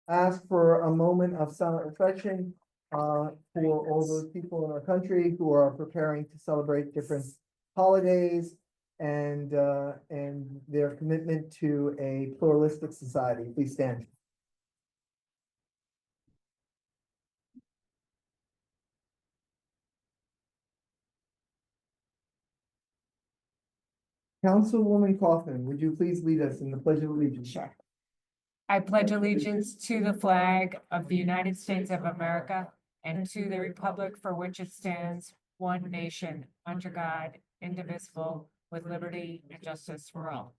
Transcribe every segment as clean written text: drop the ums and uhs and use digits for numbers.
ask for a moment of silent reflection for all those people in our country who are preparing to celebrate different holidays and their commitment to a pluralistic society. Please stand. Councilwoman Kaufman, would you please lead us in the Pledge of Allegiance? Sure. I pledge allegiance to the flag of the United States of America and to the republic for which it stands, one nation, under God, indivisible, with liberty and justice for all.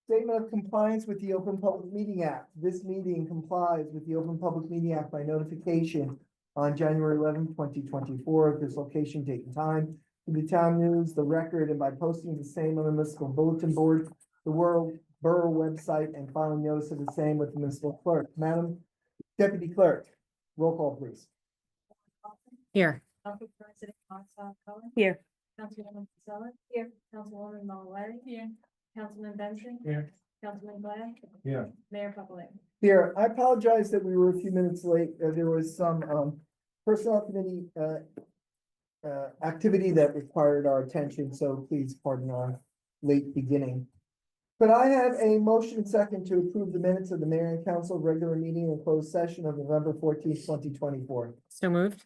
Statement of compliance with the Open Public Meeting Act. This meeting complies with the Open Public Meeting Act by notification on January 11, 2024, of this location, date, and time, to the town news, the record, and by posting the same on the municipal bulletin board, the borough website, and filing notice of the same with the municipal clerk. Madam Deputy Clerk, roll call, please. Here. Council President Mark Cohen. Here. Councilwoman Casella. Here. Councilwoman Malauulu. Here. Councilman Benson. Here. Councilman Black. Here. Mayor Papaleo. Here, I apologize that we were a few minutes late. There was some personnel committee activity that required our attention, so please pardon our late beginning. Could I have a motion second to approve the minutes of the mayor and council regular meeting and closed session of November 14th, 2024? So moved.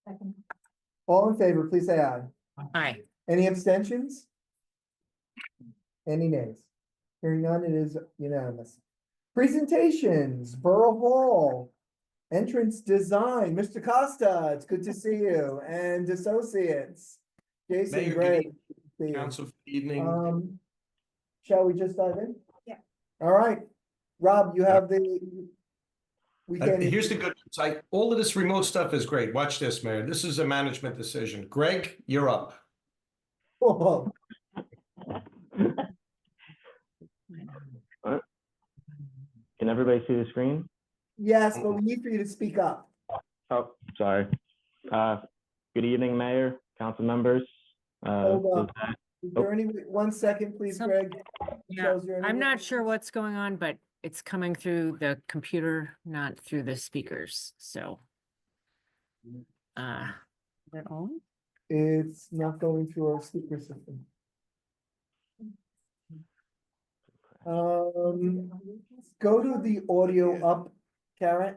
Second. All in favor, please say aye. Aye. Any abstentions? Any nays? Hearing none, it is unanimous. Presentations, Borough Hall, entrance design, Mr. Costa, it's good to see you, and associates. Jason, Mayor, great. good to see you. Council, good evening. Shall we just dive in? Yeah. All right, Rob, you have the. We can. Here's the good news. All of this remote stuff is great. Watch this, Mayor. This is a management decision. Greg, you're up. Whoa. Can everybody see the screen? Yes, but we need for you to speak up. Oh, sorry. Good evening, Mayor, council members. Hold on. Is there any, 1 second, please, Some- Greg? Yeah, Michelle, is there any- I'm not sure what's going on, but it's coming through the computer, not through the speakers, so. Is it on? It's not going through our speaker system. Go to the audio up, Karen,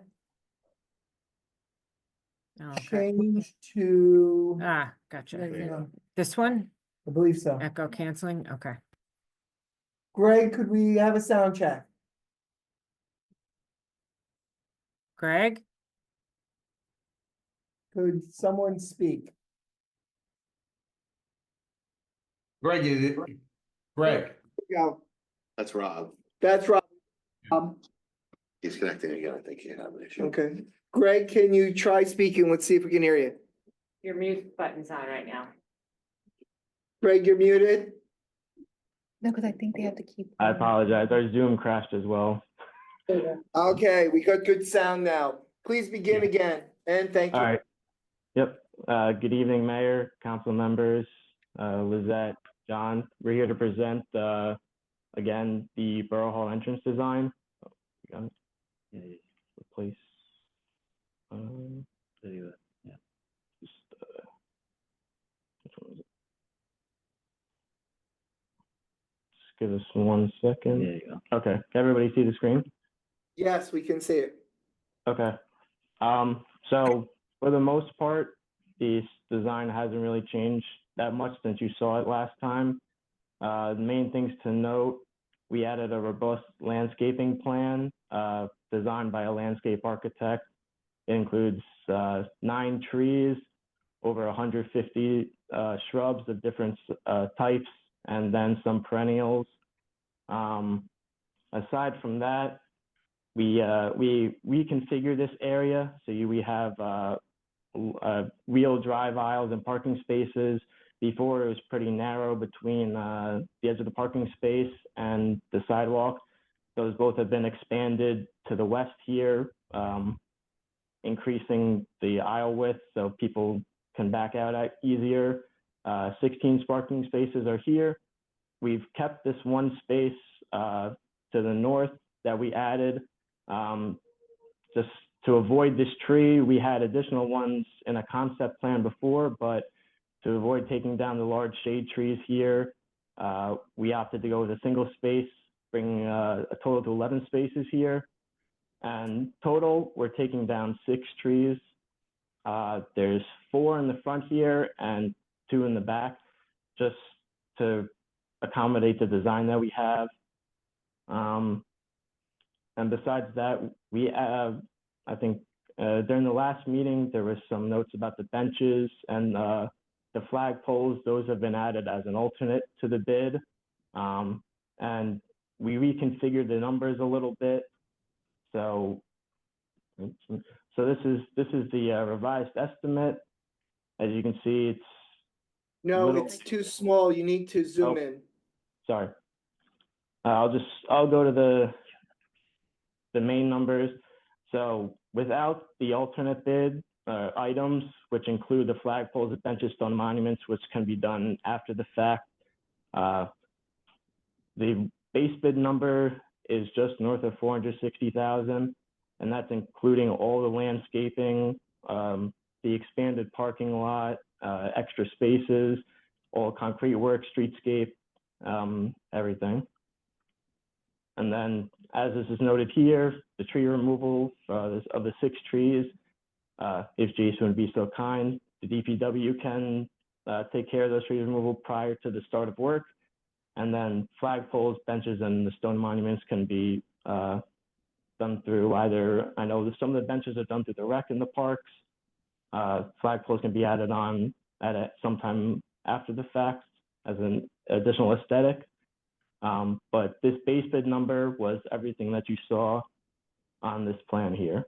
Oh, okay. change to, Ah, gotcha. Yeah. This one, I believe so. echo canceling, okay. Greg, could we have a sound check? Greg? Could someone speak? Greg, Go. That's Rob. That's right. He's connecting again. I think he had an issue. Okay. Greg, can you try speaking? Let's see if we can hear you. Your mute button's on right now. Greg, you're muted. No, because I think they have to keep. I apologize. Our Zoom crashed as well. Okay, we got good sound now. Please begin again, and thank you. All right. Yep. Good evening, Mayor, council members, Lizette, John. We're here to present, again, the Borough Hall entrance design. Oh, we got it. Replace. Just, which one was it? Just give us 1 second. There you go. Okay. Can everybody see the screen? Yes, we can see it. Okay. So for the most part, the design hasn't really changed that much since you saw it last time. The main things to note, we added a robust landscaping plan designed by a landscape architect. It includes 9 trees, over 150 shrubs of different types, and then some perennials. Aside from that, we reconfigure this area so we have wheel drive aisles and parking spaces. Before, it was pretty narrow between the edge of the parking space and the sidewalk. Those both have been expanded to the west here, increasing the aisle width so people can back out easier. 16 parking spaces are here. We've kept this one space to the north that we added. Just to avoid this tree, we had additional ones in a concept plan before, but to avoid taking down the large shade trees here, we opted to go with a single space, bringing a total to 11 spaces here. And total, we're taking down 6 trees. There's 4 in the front here and 2 in the back, just to accommodate the design that we have. And besides that, we have, I think during the last meeting, there was some notes about the benches and the flag poles. Those have been added as an alternate to the bid. And we reconfigured the numbers a little bit. So this is the revised estimate. As you can see, it's No, little- it's too small. You need to zoom Oh. in. sorry. I'll go to the main numbers. So without the alternate bid items, which include the flagpoles, the benches, stone monuments, which can be done after the fact, the base bid number is just north of 460,000, and that's including all the landscaping, the expanded parking lot, extra spaces, all concrete work, streetscape, everything. And then, as this is noted here, the tree removal of the 6 trees, if Jason would be so kind, the DPW can take care of those tree removal prior to the start of work. And then flagpoles, benches, and the stone monuments can be done through either, I know that some of the benches are done through the rec in the parks. Flagpoles can be added on at sometime after the fact as an additional aesthetic. But this base bid number was everything that you saw on this plan here.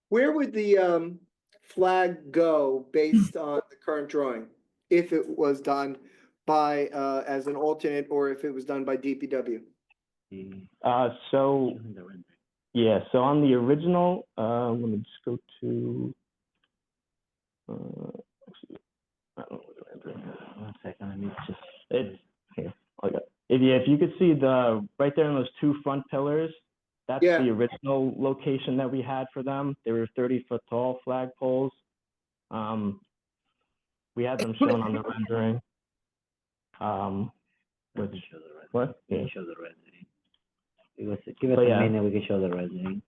Where would the flag go based on the current drawing? If it was done by as an alternate or if it was done by DPW? So yeah, so on the original, let me just go to. I don't know what the rendering is. 1 second, let me just. It's here. If you could see right there in those 2 front pillars, that's Yeah. the original location that we had for them. They were 30-foot tall flagpoles. We had them shown on the rendering. Let Which, me show the rendering. what? We Yeah. can show the rendering. Give us So, a yeah. minute, we can show the rendering.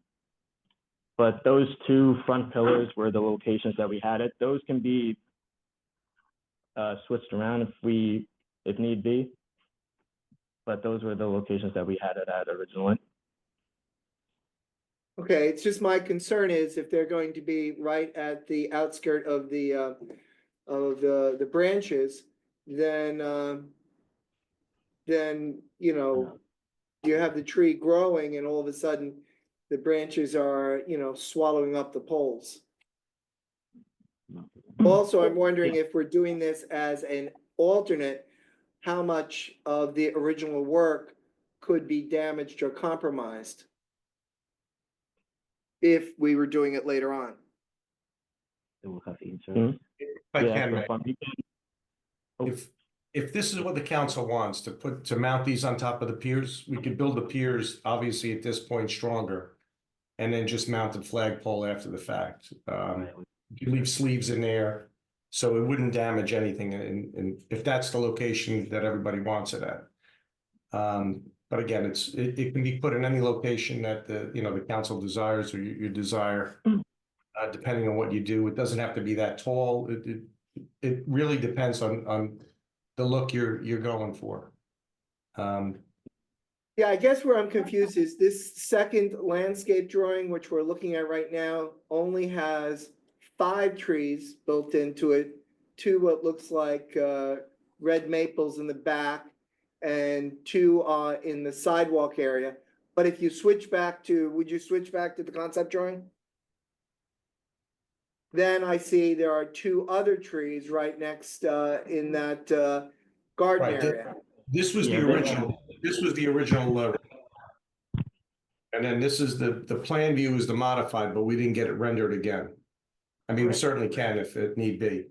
But those 2 front pillars were the locations that we had it. Those can be switched around if need be. But those were the locations that we had it at originally. Okay, it's just my concern is if they're going to be right at the outskirt of the branches, then you know, you have the tree growing and all of a sudden the branches are, you know, swallowing up the poles. Also, I'm wondering if we're doing this as an alternate, how much of the original work could be damaged or compromised if we were doing it later on. They will have inserts. Mhm. If I Yeah, can, so Mayor. if I'm- If this is what the council wants, to mount these on top of the piers, we could build the piers, obviously at this point stronger. And then just mount the flagpole after the fact. You leave sleeves in there, so it wouldn't damage anything, and if that's the location that everybody wants it at. But again, it can be put in any location that the council desires or you desire. Depending on what you do, it doesn't have to be that tall. It really depends on the look you're going for. Yeah, I guess where I'm confused is this second landscape drawing, which we're looking at right now, only has 5 trees built into it. 2 what looks like red maples in the back and 2 in the sidewalk area. But if you switch back to, would you switch back to the concept drawing? Then I see there are 2 other trees right next in that garden Right, area. This was the Yeah, original, and then this is the plan view is the modified, but we didn't get it rendered again. I mean, we certainly can if it need be.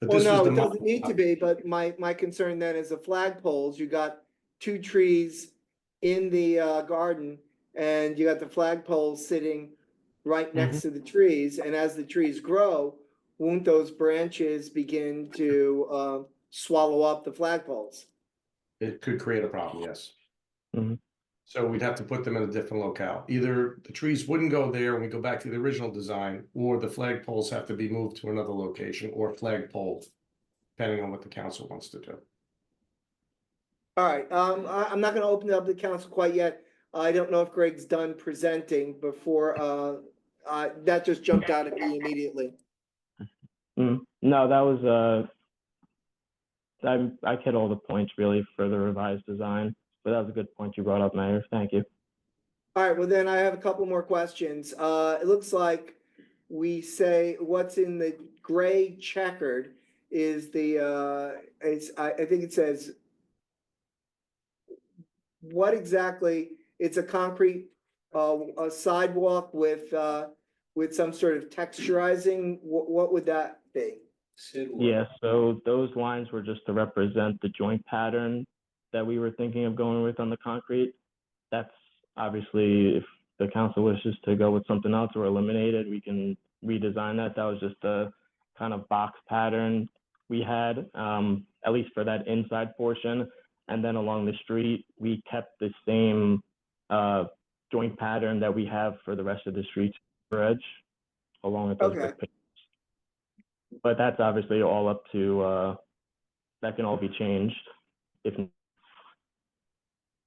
But Well, this was no, the it doesn't need to be, but my concern then is the flagpoles, you got two trees in the garden, and you got the flagpole sitting right next to the trees, and as the trees grow, won't those branches begin to swallow up the flagpoles? It could create a problem, yes. Mhm. So we'd have to put them in a different locale. Either the trees wouldn't go there and we go back to the original design, or the flagpoles have to be moved to another location or flagpole, depending on what the council wants to do. All right, I'm not gonna open it up to the council quite yet. I don't know if Greg's done presenting before, that just jumped out at me immediately. No, that was, I hit all the points really for the revised design, but that was a good point you brought up, Mayor. Thank you. All right, well then I have a couple more questions. It looks like we say what's in the gray checkered is the, I think it says, what exactly, it's a concrete, a sidewalk with some sort of texturizing, what would that be? Yeah, so those lines were just to represent the joint pattern that we were thinking of going with on the concrete. That's obviously, if the council wishes to go with something else or eliminate it, we can redesign that. That was just a kind of box pattern we had, at least for that inside portion. And then along the street, we kept the same joint pattern that we have for the rest of the streets edge, along with those Okay. brick pavers. But that's obviously all up to, that can all be changed if.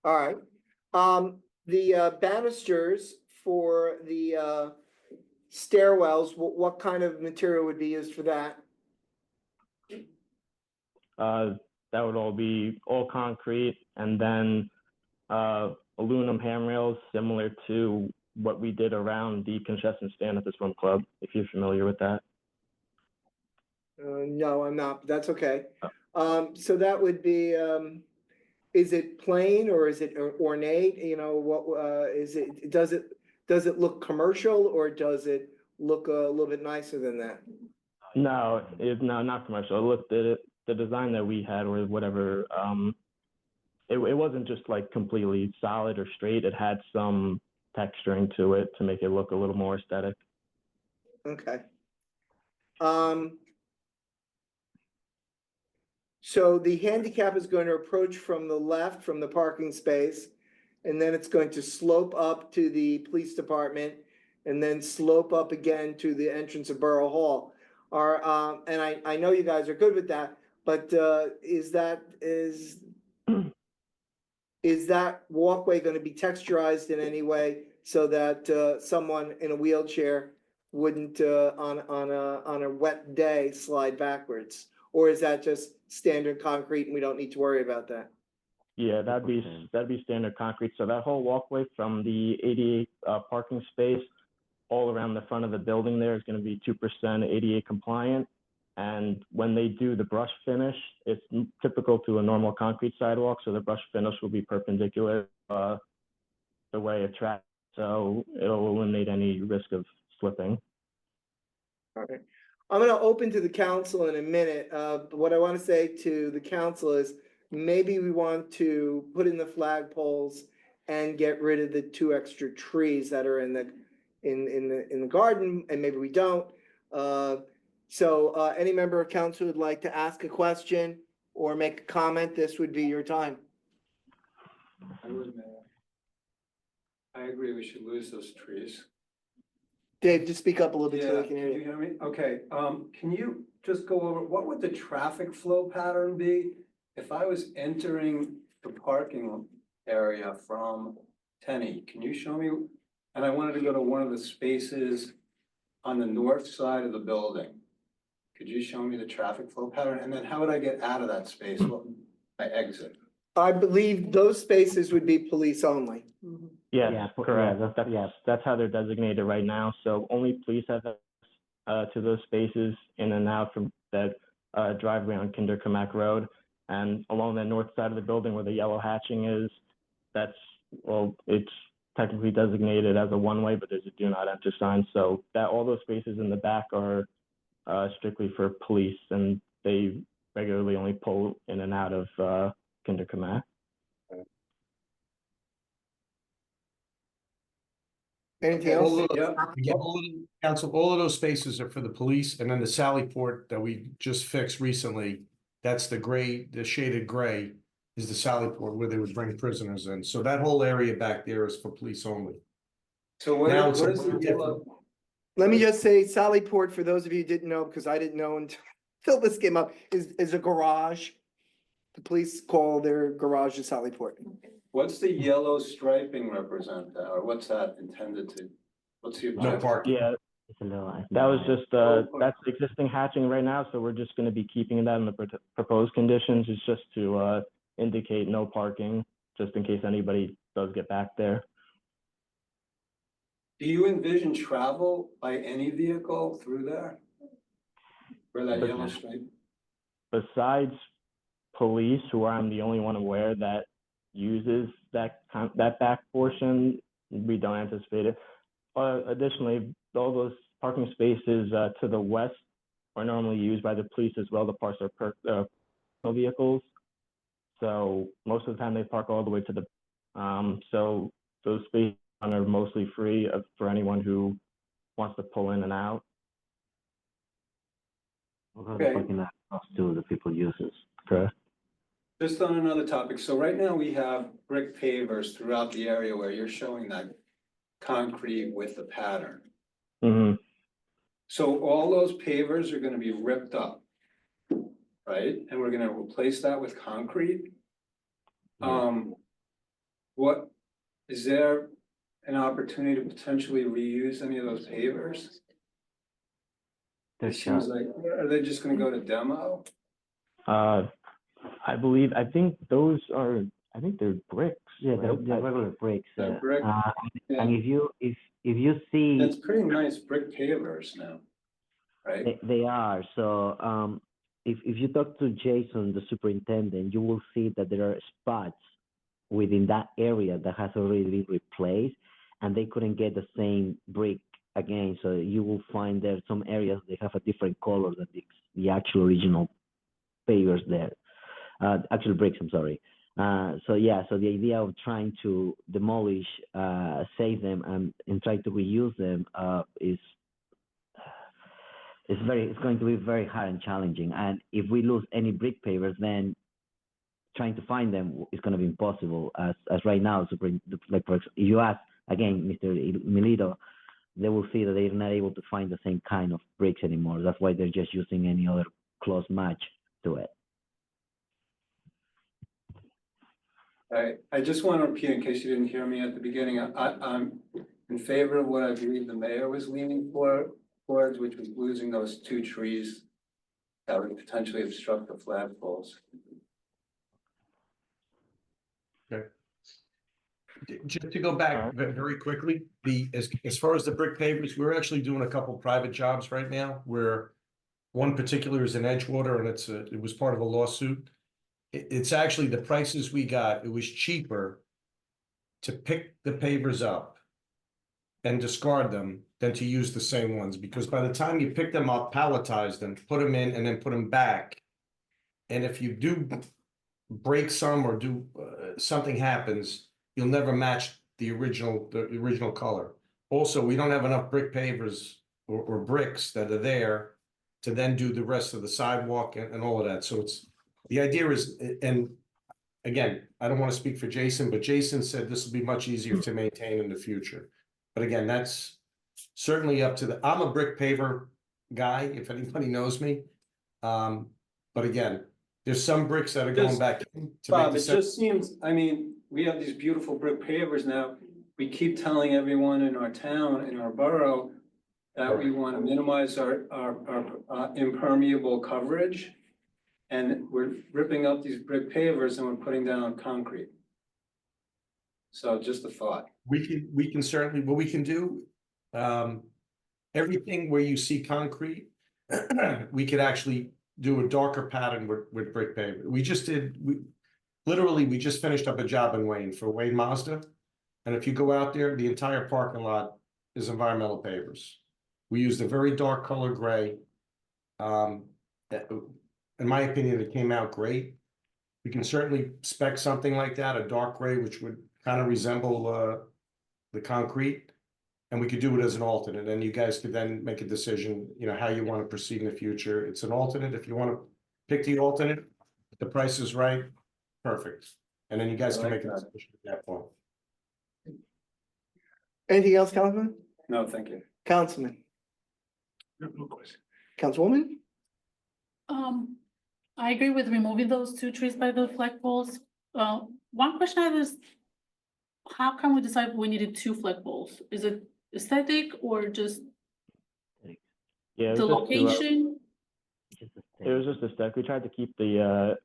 All right, the banisters for the stairwells, what kind of material would be used for that? That would all be all concrete, and then aluminum handrails similar to what we did around the concession stand at the swim club, if you're familiar with that. No, I'm not, but that's okay. So that would be, is it plain or is it ornate? You know, what, is it, does it look commercial or does it look a little bit nicer than that? No, no, not commercial. It looked at it, the design that we had or whatever, it wasn't just like completely solid or straight. It had some texturing to it to make it look a little more aesthetic. Okay. So the handicap is going to approach from the left, from the parking space, and then it's going to slope up to the police department, and then slope up again to the entrance of Borough Hall. And I know you guys are good with that, but is that walkway going to be texturized in any way so that someone in a wheelchair wouldn't on a wet day slide backwards? Or is that just standard concrete and we don't need to worry about that? Yeah, that'd be standard concrete. So that whole walkway from the ADA parking space all around the front of the building there is going to be 2% ADA compliant. And when they do the brush finish, it's typical to a normal concrete sidewalk. So the brush finish will be perpendicular the way it tracks. So it'll eliminate any risk of slipping. All right. I'm going to open to the council in a minute. What I want to say to the council is maybe we want to put in the flagpoles and get rid of the 2 extra trees that are in the garden, and maybe we don't. So any member of council would like to ask a question or make a comment, this would be your time. I would, Mayor. I agree, we should lose those trees. Dave, just speak up a little bit so Yeah, they can hear can you you. hear me? Okay, can you just go over, what would the traffic flow pattern be if I was entering the parking area from Tenny? Can you show me? And I wanted to go to one of the spaces on the north side of the building. Could you show me the traffic flow pattern? And then how would I get out of that space? What would I exit? I believe those spaces would be police only. Yes, Yeah, correct. yeah, That's how they're designated right now. So only police have access to those spaces in and out from that driveway on Kinder Kamak Road. And along the north side of the building where the yellow hatching is, it's technically designated as a one-way, but there's a do not enter sign. So that all those spaces in the back are strictly for police, and they regularly only pull in and out of Kinder Kamak. Anything All else? of, Yeah. again, council, all of those spaces are for the police, and then the Sally Port that we just fixed recently, that's the gray, the shaded gray is the Sally Port where they would bring prisoners in. So that whole area back there is for police only. So Now it's what a is the little yellow? Let me just say Sally Port, for those of you who didn't know, because I didn't know until this came up, is a garage. The police call their garage a Sally Port. What's the yellow striping represent, or what's that intended to? What's the No objective? parking. Yeah, It's a little. that was just, Oh, that's the existing hatching right now, so we're just gonna be keeping that in the proposed conditions. It's just to, indicate no parking, just in case anybody does get back there. Do you envision travel by any vehicle through there? Where that But- yellow stripe? Besides police, who I'm the only one aware that uses that back portion, we don't anticipate it. Additionally, all those parking spaces to the west are normally used by the police as well. The parks are personal vehicles, so most of the time they park all the way to the. So those spaces are mostly free for anyone who wants to pull in and out. We'll have the Okay. parking lot across to the people uses. Correct. Just on another topic, so right now we have brick pavers throughout the area where you're showing that concrete with the pattern. Hmm. So all those pavers are gonna be ripped up, right? And we're gonna replace that with concrete? What, is there an opportunity to potentially reuse any of those pavers? It There's seems like, are they just gonna go to demo? I think those are, I think they're bricks. yeah, they're right? regular bricks. They're brick, yeah. And if you see, It's pretty nice brick pavers now, right? they are. So if you talk to Jason, the superintendent, you will see that there are spots within that area that has already been replaced, and they couldn't get the same brick again. So you will find there some areas they have a different color than the actual original pavers there. Actual bricks, I'm sorry. So yeah, so the idea of trying to demolish, save them, and try to reuse them is it's going to be very hard and challenging. And if we lose any brick pavers, then trying to find them is going to be impossible. As right now, like if you ask again, Mr. Milito, they will see that they're not able to find the same kind of bricks anymore. That's why they're just using any other close match to it. I just want to repeat in case you didn't hear me at the beginning, I'm in favor of what I believe the mayor was leaning towards, which was losing those 2 trees that would potentially obstruct the flagpoles. Just to go back very quickly, as far as the brick pavers, we're actually doing a couple private jobs right now where one particular is in Edgewater and it was part of a lawsuit. It's actually the prices we got, it was cheaper to pick the pavers up and discard them than to use the same ones, because by the time you pick them up, palletize them, put them in and then put them back. And if you do break some or do something happens, you'll never match the original color. Also, we don't have enough brick pavers or bricks that are there to then do the rest of the sidewalk and all of that. So the idea is, and again, I don't want to speak for Jason, but Jason said this will be much easier to maintain in the future. But again, that's certainly up to I'm a brick paver guy, if anybody knows me. But again, there's some bricks that are going back in to Bob, make it the just seems, I mean, we have these beautiful brick pavers now. We keep telling everyone in our town, in our borough, that we want to minimize our impermeable coverage. And we're ripping up these brick pavers and we're putting down concrete. So just a thought. We can certainly, what we can do, everything where you see concrete, we could actually do a darker pattern with brick paver. We just finished up a job in Wayne for Wayne Mazda. And if you go out there, the entire parking lot is environmental pavers. We used a very dark color gray. In my opinion, it came out great. We can certainly spec something like that, a dark gray, which would kind of resemble the concrete. And we could do it as an alternate, and you guys could then make a decision, you know, how you want to proceed in the future. It's an alternate. If you want to pick the alternate, if the price is right, perfect. And then you guys I can like make a that. decision at that point. Anything else, Councilman? No, thank you. Councilman? No question. Councilwoman? I agree with removing those 2 trees by the flagpoles. One question I have is, how can we decide we needed 2 flagpoles? Is it aesthetic or just Yeah, it the was just to, location? Just a it was just a step. We tried to keep the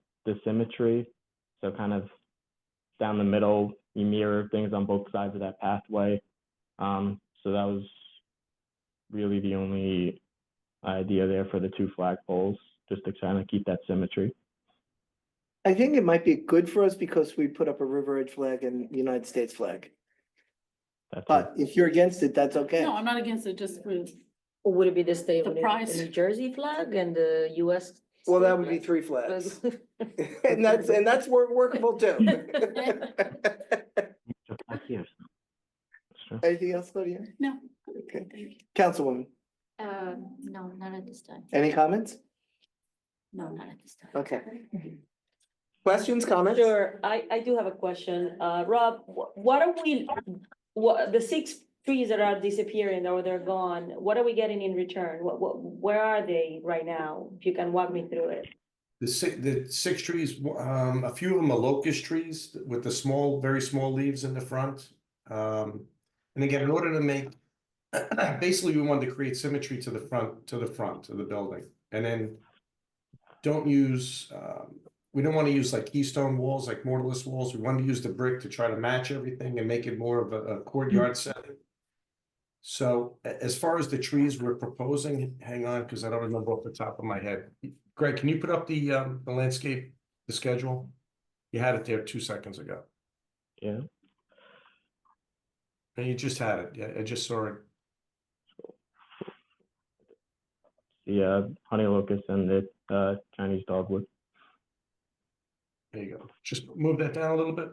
symmetry, so kind of down the middle, you mirror things on both sides of that pathway. So that was really the only idea there for the 2 flagpoles, just to kind of keep that symmetry. I think it might be good for us because we put up a River Edge flag and United States flag. That's it. But if you're against it, that's okay. No, I'm not against it, just for, Or would it be the state The of New price. New Jersey flag and the US? Well, that state would be flag? 3 flags. And that's workable too. Here. That's true. Anything else, Lydia? no. Okay. Thank you. Councilwoman, No, not at this time. any comments? No, not at this time. Okay. Questions, comments? Sure, I do have a question. Rob, what are we, the 6 trees that are disappearing or they're gone, what are we getting in return? Where are they right now? If you can walk me through it. The 6 trees, a few of them are locust trees with the small, very small leaves in the front. And again, in order to make, basically, we wanted to create symmetry to the front of the building. And then don't use, we don't want to use like keystone walls, like mortarless walls. We wanted to use the brick to try to match everything and make it more of a courtyard setting. So as far as the trees we're proposing, hang on, because I don't remember off the top of my head. Greg, can you put up the landscape, the schedule? You had it there 2 seconds ago. Yeah. And you just had it. Yeah, I just saw it. The honey locust and the Chinese dogwood. There you go. Just move that down a little bit.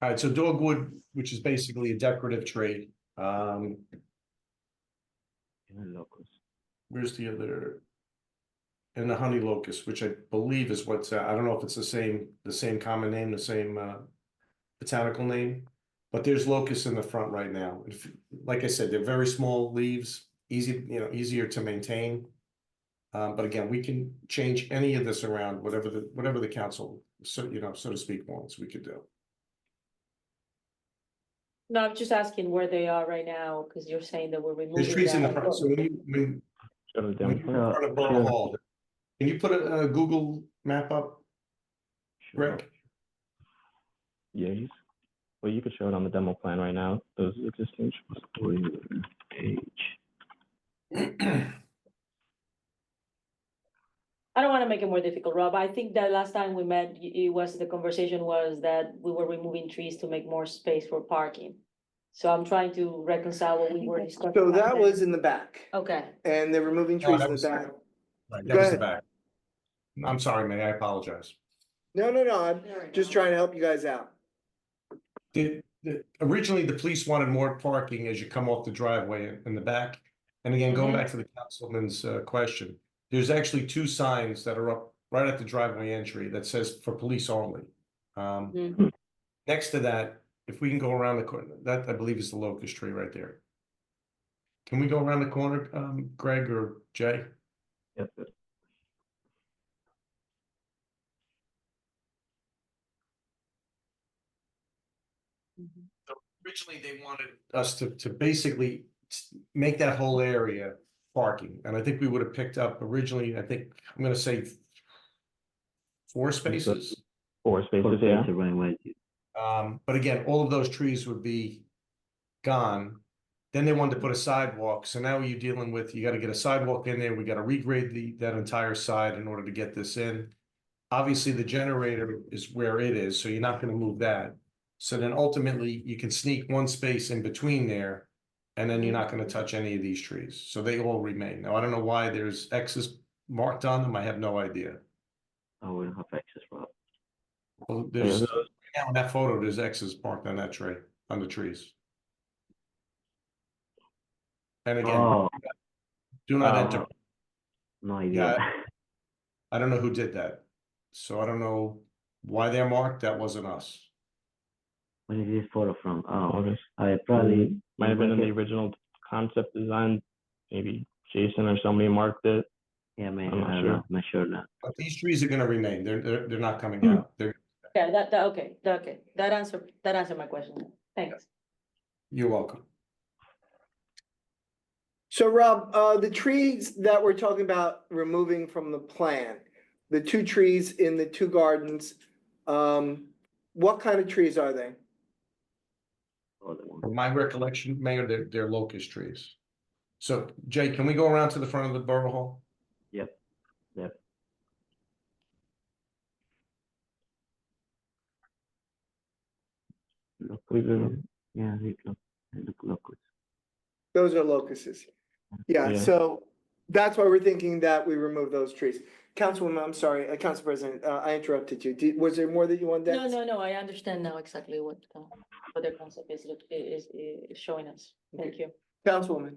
All right, so dogwood, which is basically a decorative tree. Where's the other? And the honey locust, which I believe is what's, I don't know if it's the same common name, the same botanical name, but there's locusts in the front right now. Like I said, they're very small leaves, easier to maintain. But again, we can change any of this around, whatever the council, so to speak, wants, we could do. No, I'm just asking where they are right now, because you're saying that we're removing. There's trees in the that. front, so when Show the you're demo in plan. front of Borough Hall, can you put a Google map up, Greg? Yeah, well, you could show it on the demo plan right now, those existing. I don't want to make it more difficult, Rob. I think that last time we met, the conversation was that we were removing trees to make more space for parking. So I'm trying to reconcile what we were discussing. So back that then. was in the back Okay, and they're removing No, trees that in the was- back. Right, Go that was the ahead. back. I'm sorry, May, I apologize. No, I'm just trying to help you guys out. Originally, the police wanted more parking as you come off the driveway in the back. And again, going back to the councilman's question, there's actually 2 signs that are up right at the driveway entry that says for police only. Next to that, if we can go around the corner, that I believe is the locust tree right there. Can we go around the corner, Greg or Jay? Yep. Originally, they wanted us to basically make that whole area parking, and I think we would have picked up originally, I think, I'm gonna say 4 spaces. 4 spaces, yeah. But again, all of those trees would be gone. Then they wanted to put a sidewalk, so now you're dealing with, you gotta get a sidewalk in there, we gotta regrade that entire side in order to get this in. Obviously, the generator is where it is, so you're not gonna move that. So then ultimately, you can sneak 1 space in between there, and then you're not gonna touch any of these trees, so they all remain. Now, I don't know why there's X's marked on them, I have no idea. Oh, we don't have access, Rob. Well, there's Now, in that photo, there's X's parked on that tree, on the trees. And again, Oh, do not enter. oh, no idea. I don't know who did that. So I don't know why they're marked. That wasn't us. When is this photo from? Oh, August. I probably Might have been in the original concept design. Maybe Jason or somebody marked it. Yeah, man, I'm not I don't sure. know. Not sure now. But these trees are gonna remain. They're not coming out. They're, Yeah, okay, that answered my question, thanks. you're welcome. So Rob, the trees that we're talking about removing from the plan, the two trees in the two gardens, what kind of trees are they? Oh, the one. From my recollection, Mayor, they're locust trees. So Jay, can we go around to the front of the Borough Hall? Yep. Yep. Look, yeah, look. Those are locusts. Yeah, Yeah. so that's why we're thinking that we remove those trees. Councilwoman, I'm sorry, Council President, I interrupted you. Was there more that you wanted to ask? No, I understand now exactly what their concept is showing us, thank you. Councilwoman,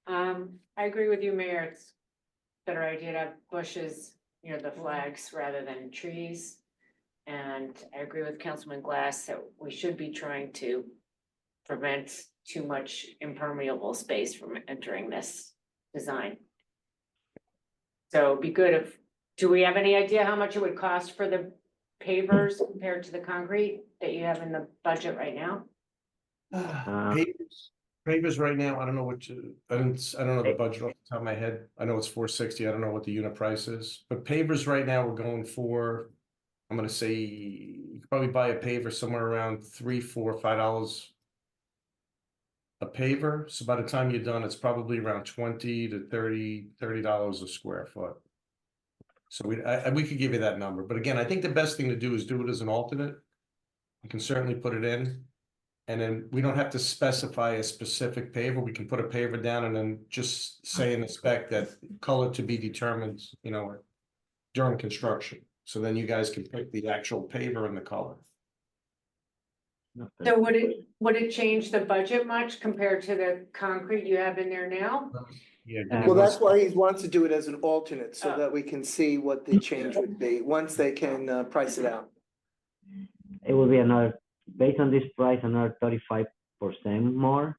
I agree with you, Mayor. It's a better idea to have bushes near the flags rather than trees. And I agree with Councilman Glass that we should be trying to prevent too much impermeable space from entering this design. So it'd be good if, do we have any idea how much it would cost for the pavers compared to the concrete that you have in the budget right now? Pavers right now, I don't know I don't know the budget off the top of my head. I know it's 460. I don't know what the unit price is, but pavers right now we're going for, I'm gonna say you could probably buy a paver somewhere around $3, $4, $5 a paver. So by the time you're done, it's probably around $20 to $30 a square foot. So we could give you that number, but again, I think the best thing to do is do it as an alternate. You can certainly put it in. And then we don't have to specify a specific paver. We can put a paver down and then just say in the spec that color to be determined, you know, during construction. So then you guys can pick the actual paver and the color. So would it change the budget much compared to the concrete you have in there now? Yeah. well, that's why he wants to do it as an alternate, so Oh. that we can see what the change would be, once they can price it out. It will be another, based on this price, another 35% more.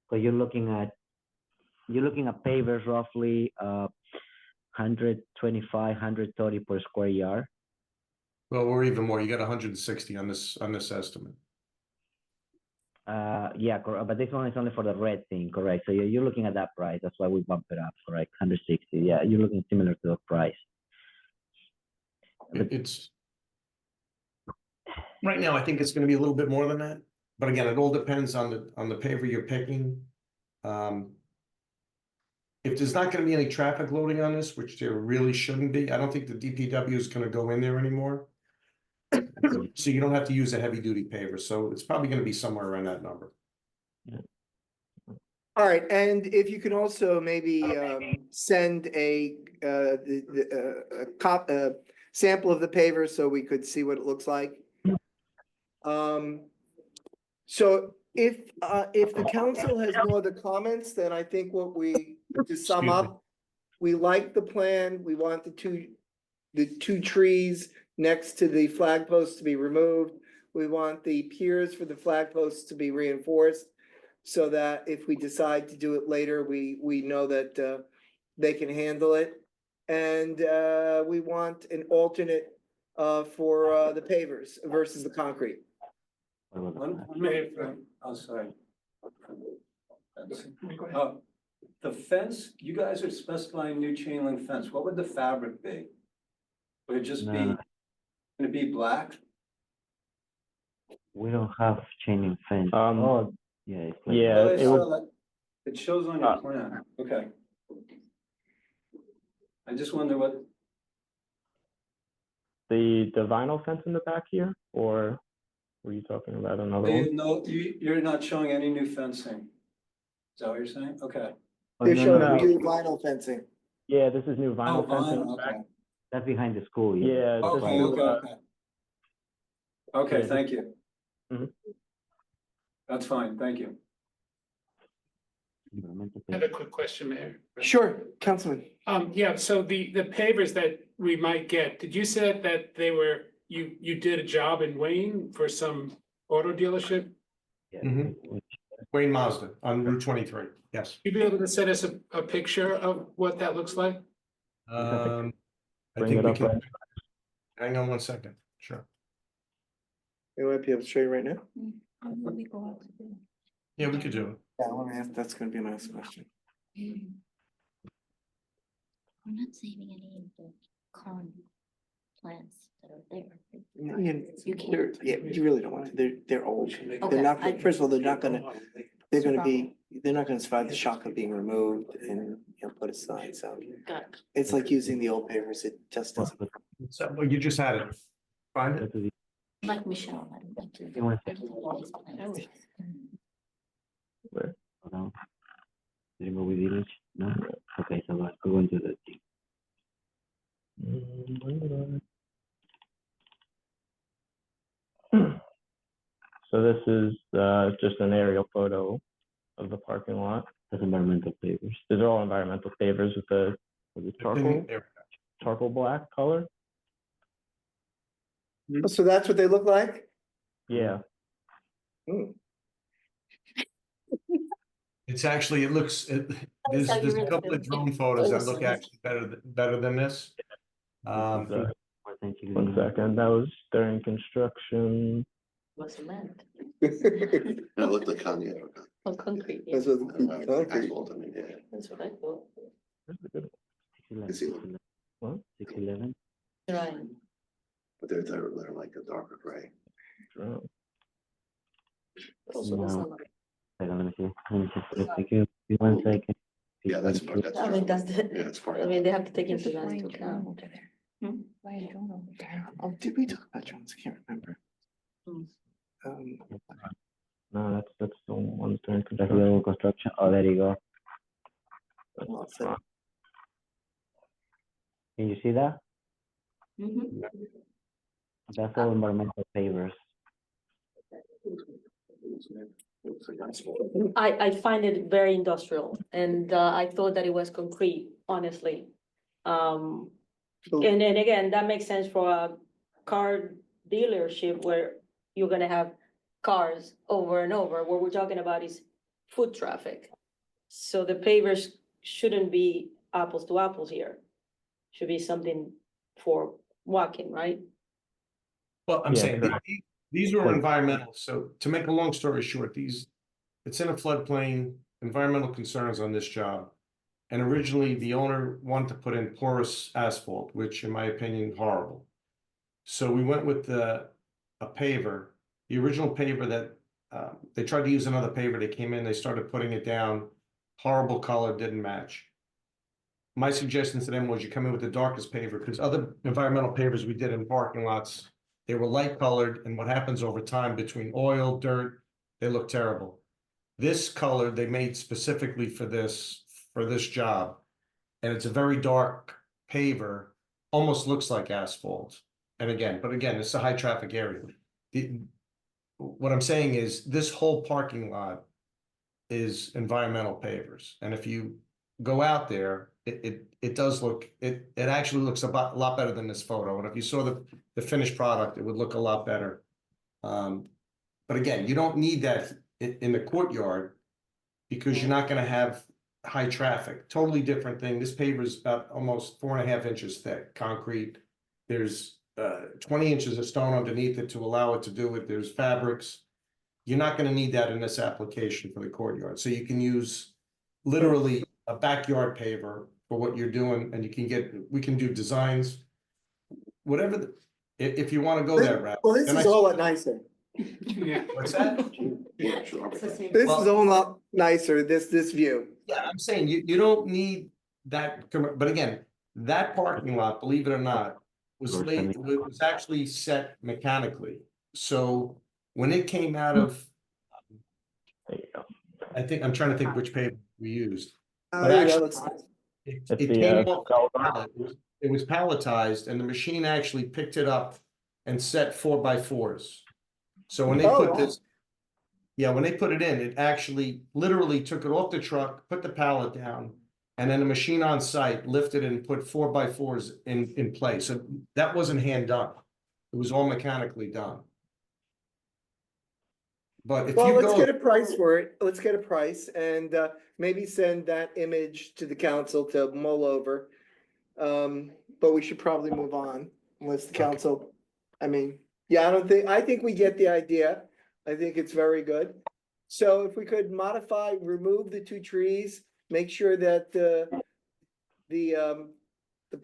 So you're looking at pavers roughly 125, 130 per square yard. Well, we're even more. You got 160 on this estimate. Yeah, correct. But this one is only for the red thing, correct? So you're looking at that price. That's why we bump it up, correct? 160. Yeah, you're looking similar to the price. It's right now, I think it's gonna be a little bit more than that, but again, it all depends on the paver you're picking. If there's not gonna be any traffic loading on this, which there really shouldn't be, I don't think the DPW is gonna go in there anymore. So you don't have to use a heavy duty paver, so it's probably gonna be somewhere around that number. All right, and if you can also maybe send a sample of the paver so we could see what it looks like. So if the council has no other comments, then I think to sum Excuse me. up, we like the plan, we want the two trees next to the flag posts to be removed. We want the piers for the flag posts to be reinforced, so that if we decide to do it later, we know that they can handle it. And we want an alternate for the pavers versus the concrete. Oh, sorry. The fence, you guys are specifying new chain link fence. What would the fabric be? Would it just be, No. gonna be black? We don't have chain link fence. Oh, yeah. It's yeah, Oh, I it saw would, that. It shows on your plan, okay. I just wonder what, the vinyl fence in the back here, or were you talking about another one? no, you're not showing any new fencing. Is that what you're saying? Okay. Oh, They're no, showing no, new vinyl fencing. Yeah, this is new Oh, vinyl fence in vinyl, the back. okay. That's behind the school. Yeah, Okay, this new, okay. Okay, Yeah. thank you. Mhm. That's fine, thank you. Environmental I have pavers. a quick question, Mayor. Sure, Councilman. Yeah, so the pavers that we might get, did you say that they were, you did a job in Wayne for some auto dealership? Yeah. Mhm. Wayne Mazda on Route 23, yes. You be able to send us a picture of what that looks like? I Bring think it we up can, right. hang on one second, sure. We might be able to show you right now. Yeah, we could do it. Yeah, let me ask, that's gonna be my next question. We're not saving any of the current plants that are there. You can't. Yeah, you really don't want to, they're old. They're Okay, not, I- first of all, they're not gonna survive the shock of being removed and, put aside, so. Got it. It's like using the old pavers, it just doesn't. So, well, you just had it. Find Go it. to the- Like Michelle, I don't like to. You want Where? Hold on. Did you move with the image? No? Okay, so let's go into the thing. So this is just an aerial photo of the parking lot. That's environmental pavers. These are all environmental pavers with the charcoal black color. So that's what they look like? Yeah, It's actually, there's how you a really couple feel. of drone photos that look Awesome. actually better than this. so, More than you one can- second, that was during construction. Was cement It looked like Kanye. or concrete. Yeah. That's what- concrete. Asphalt, I mean, yeah. That's what I thought. Where's the good 611, Is he- 611. What? 611. Right. But they're like a darker gray. drone? Also, that's No. not- Hold on, let me see. Let me just take you 1 second. Yeah, that's part, that's. I mean, that's the, Yeah, it's part. I mean, they have to take into that into account. Oh, did we talk about drones? I can't remember. Hmm. No, that's the one during That's construction. level construction. Oh, there you go. That's Well, the so- front. Can you see that? Mhm. That's all environmental pavers. I find it very industrial and I thought that it was concrete, honestly. And then again, that makes sense for a car dealership where you're gonna have cars over and over. What we're talking about is foot traffic. So the pavers shouldn't be apples to apples here. Should be something for walking, right? Well, I'm Yeah, saying, correct. these are Correct. environmental, so to make a long story short, it's in a floodplain, environmental concerns on this job. And originally, the owner wanted to put in porous asphalt, which in my opinion, horrible. So we went with a paver, the original paver that, they tried to use another paver, they came in, they started putting it down, horrible color, didn't match. My suggestion to them was you come in with the darkest paver, because other environmental pavers we did in parking lots, they were light colored, and what happens over time between oil, dirt, they look terrible. This color they made specifically for this job, and it's a very dark paver, almost looks like asphalt. And again, it's a high traffic area. What I'm saying is this whole parking lot is environmental pavers, and if you go out there, it does look, it actually looks a lot better than this photo, and if you saw the finished product, it would look a lot better. But again, you don't need that in the courtyard because you're not gonna have high traffic, totally different thing. This paver is about almost 4.5 inches thick, concrete. There's 20 inches of stone underneath it to allow it to do it. There's fabrics. You're not gonna need that in this application for the courtyard, so you can use literally a backyard paver for what you're doing, and we can do designs. Whatever, if you wanna go that route. Well, this Then is I- a whole lot nicer. Yeah. What's that? Yeah, sure. It's the same. This is a whole lot nicer, this view. Yeah, I'm saying you don't need that, but again, that parking lot, believe it or not, was Or laid, was actually set mechanically. So when it came out of, There you go. I'm trying to think which paper we used. Oh, But yeah, actually, that looks nice. It It's it the, came off the Velcro. pallet. It was palletized and the machine actually picked it up and set 4x4s. So when they Oh, put wow. this, yeah, when they put it in, it actually literally took it off the truck, put the pallet down. And then the machine on site lifted and put 4x4s in place. So that wasn't hand done. It was all mechanically done. But if Well, you let's go, get a price for it. Let's get a price and maybe send that image to the council to mull over. But we should probably move on unless the Okay. council, I mean, yeah, I think we get the idea. I think it's very good. So if we could modify, remove the 2 trees, make sure that the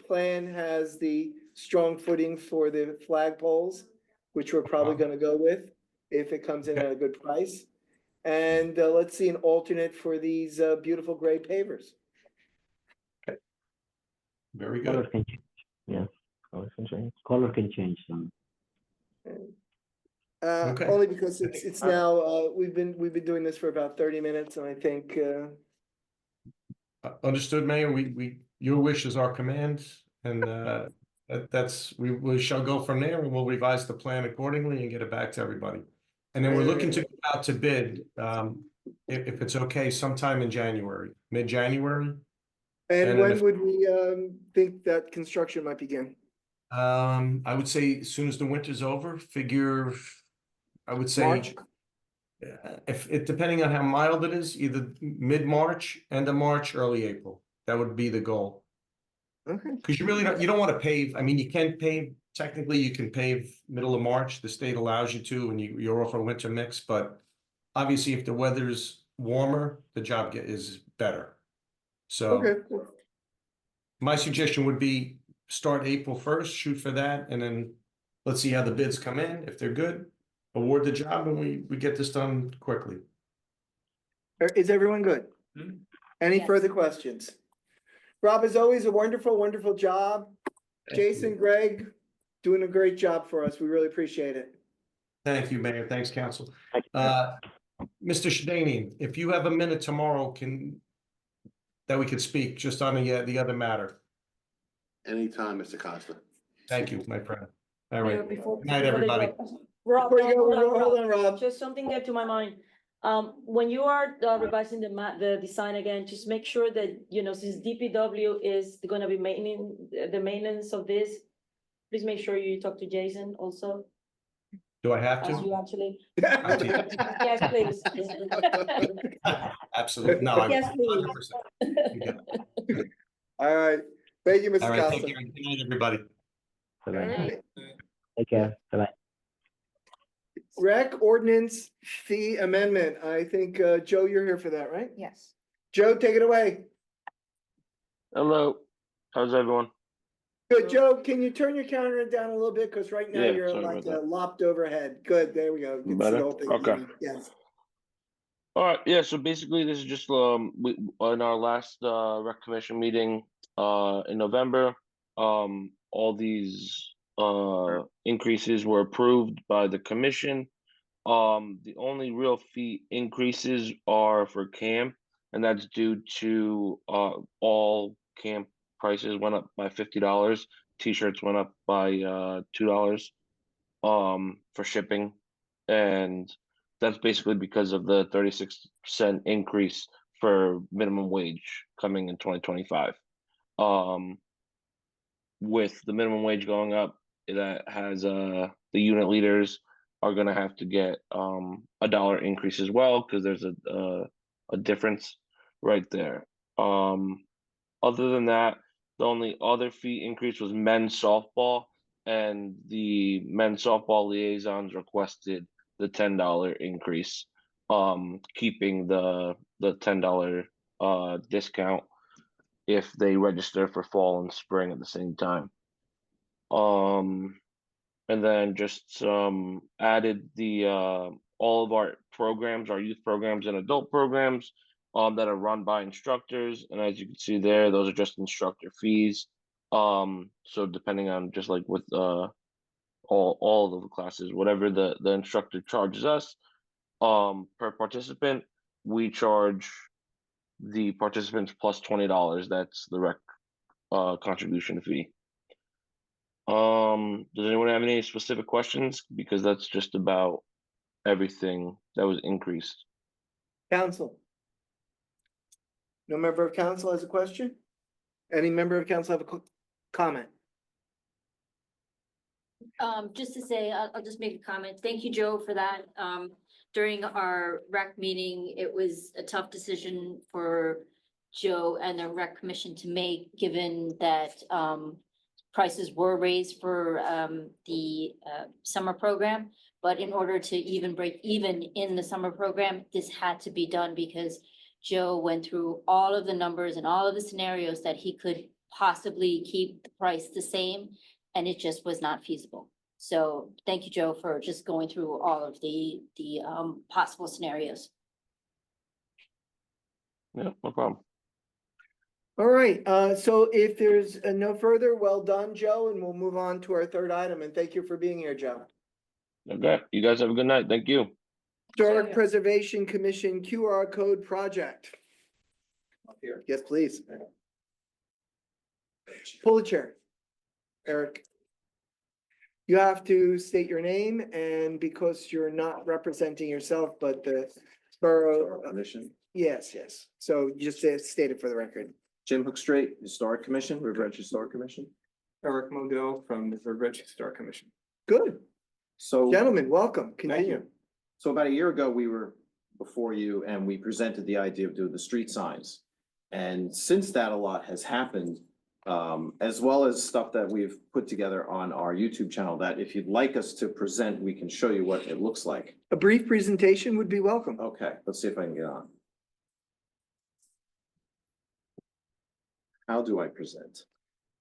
plan has the strong footing for the flagpoles, which we're probably gonna go with if it comes in at a good price. And let's see an alternate for these beautiful gray pavers. very Color good. can change. Yeah, color can change. Color can change. Okay. Only because it's now, we've been doing this for about 30 minutes and I think, Understood, Mayor. Your wish is our command, and we shall go from there, and we'll revise the plan accordingly and get it back to everybody. And then we're looking to go out to bid, if it's okay, sometime in January, mid-January. and And when if- would we think that construction might begin? I would say as soon as the winter's over, I would say. March? If it, depending on how mild it is, either mid-March, end of March, early April, that would be the goal. Okay. Because you really don't, you don't want to pave, I mean, you can pave, technically you can pave middle of March, the state allows you to, and you're off a winter mix, but obviously if the weather's warmer, the job is better. So Okay. my suggestion would be start April 1st, shoot for that, and then let's see how the bids come in. If they're good, award the job, and we get this done quickly. Is everyone good? Any Yes. further questions? Rob, as always, a wonderful, wonderful job. Thank you. Jason, Greg, doing a great job for us. We really appreciate it. Thank you, Mayor. Thanks, Council. Thank Mr. Shadanian, if you have a minute tomorrow, that we could speak just on the other matter. Anytime, Mr. Costa. Thank you, my friend. All Mayor, right. before- Good night, before they everybody. go- Rob, Before you go, hold hold on, Rob. just something came to my mind. When you are revising the design again, just make sure that, you know, since DPW is gonna be maintaining the maintenance of this, please make sure you talk to Jason also, Do I have as to? you actually. Yes, please. Absolutely. No, I'm Yes, please. 100%. You got it. All right. Thank you, All Mr. right, Costa. take care. Good night, everybody. Bye-bye. Take care. Bye-bye. Rec ordinance fee amendment. I think, Joe, you're here for that, right? Yes. Joe, take it away. Hello, how's everyone? Good, Joe, can you turn your camera down a little bit? Because right now Yeah, you're sorry like about that. lopped overhead. Good, there we go. You can see the Better? whole thing. Okay. Yes. All right, yeah, so basically this is just we in our last rec commission meeting in November, all these increases were approved by the commission. The only real fee increases are for camp, and that's due to all camp prices went up by $50. T-shirts went up by $2 for shipping, and that's basically because of the 36% increase for minimum wage coming in 2025. With the minimum wage going up, that has the unit leaders are gonna have to get a dollar increase as well, because there's a difference right there. Other than that, the only other fee increase was men's softball, and the men's softball liaisons requested the $10 increase, keeping the $10 discount if they register for fall and spring at the same time. And then just added the all of our programs, our youth programs and adult programs that are run by instructors. And as you can see there, those are just instructor fees. So depending on just like with all of the classes, whatever the instructor charges us per participant, we charge the participants plus $20. That's the rec contribution fee. Does anyone have any specific questions? Because that's just about everything that was increased. Council? No member of council has a question? Any member of council have a comment? Just to say, I'll just make a comment. Thank you, Joe, for that. During our rec meeting, it was a tough decision for Joe and the rec commission to make, given that, prices were raised for, the, summer program. But in order to even break even in the summer program, this had to be done because Joe went through all of the numbers and all of the scenarios that he could possibly keep the price the same, and it just was not feasible. So thank you, Joe, for just going through all of the possible scenarios. Yeah, no problem. All right, so if there's no further, well done, Joe, and we'll move on to our third item, and thank you for being here, Joe. Okay, you guys have a good night. Thank you. Historic Preservation Commission QR code project. Up here. Yes, please. Pull the chair. Eric. You have to state your name, and because you're not representing yourself, but the borough. Commission, Yes, yes. So you just state it for the record. Jim Hookstrait, Historic Commission, River Edge Historic Commission. Eric Modell from the River Ridge Historic Commission. Good. So, Gentlemen, welcome. thank Continue. you. So about a year ago, we were before you and we presented the idea of doing the street signs. And since that, a lot has happened, as well as stuff that we've put together on our YouTube channel that if you'd like us to present, we can show you what it looks like. A brief presentation would be welcome. Okay, let's see if I can get on. How do I present?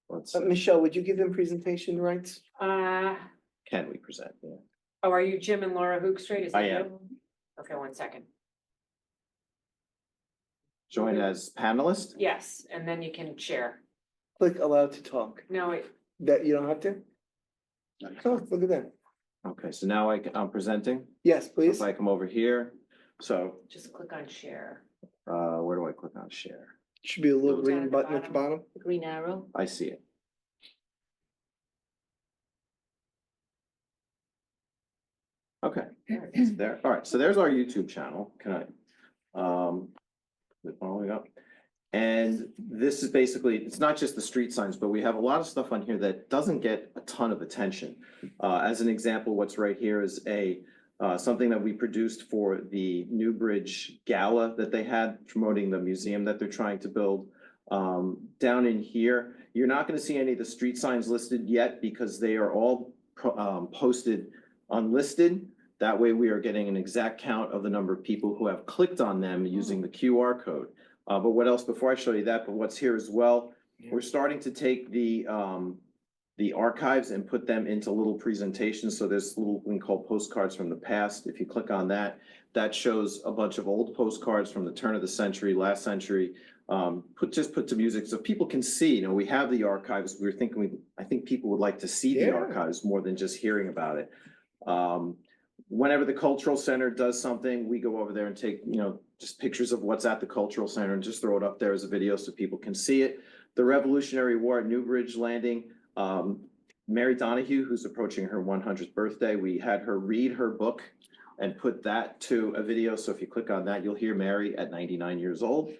Let's see. Michelle, would you give them presentation rights? Can we present? Yeah. Oh, are you Jim and Laura Hookstrait? Is I that am. you? Okay, 1 second. Join as panelist? Yes, and then you can share. Click allowed to talk. No, wait. That you don't have to? Oh, look at that. Okay, so now I'm presenting. Yes, So please. if I come over here, so Just click on share. where do I click on share? Should be a little Down green at the button at the bottom. Green arrow. I see it. Okay, it's there. All right, so there's our YouTube channel. Can I? Following up. And this is basically, it's not just the street signs, but we have a lot of stuff on here that doesn't get a ton of attention. As an example, what's right here is something that we produced for the Newbridge Gala that they had promoting the museum that they're trying to build. Down in here, you're not going to see any of the street signs listed yet because they are all posted unlisted. That way we are getting an exact count of the number of people who have clicked on them using the QR code. But what else, before I show you that, but what's here as well, we're starting to take the archives and put them into little presentations. So there's a little thing called postcards from the past. If you click on that, that shows a bunch of old postcards from the turn of the century, last century, put to music so people can see, you know, we have the archives. We were thinking, I think people would like to see the archives more than just hearing about it. Whenever the cultural center does something, we go over there and take, you know, just pictures of what's at the cultural center and just throw it up there as a video so people can see it. The Revolutionary War at Newbridge Landing, Mary Donahue, who's approaching her 100th birthday, we had her read her book and put that to a video. So if you click on that, you'll hear Mary at 99 years old,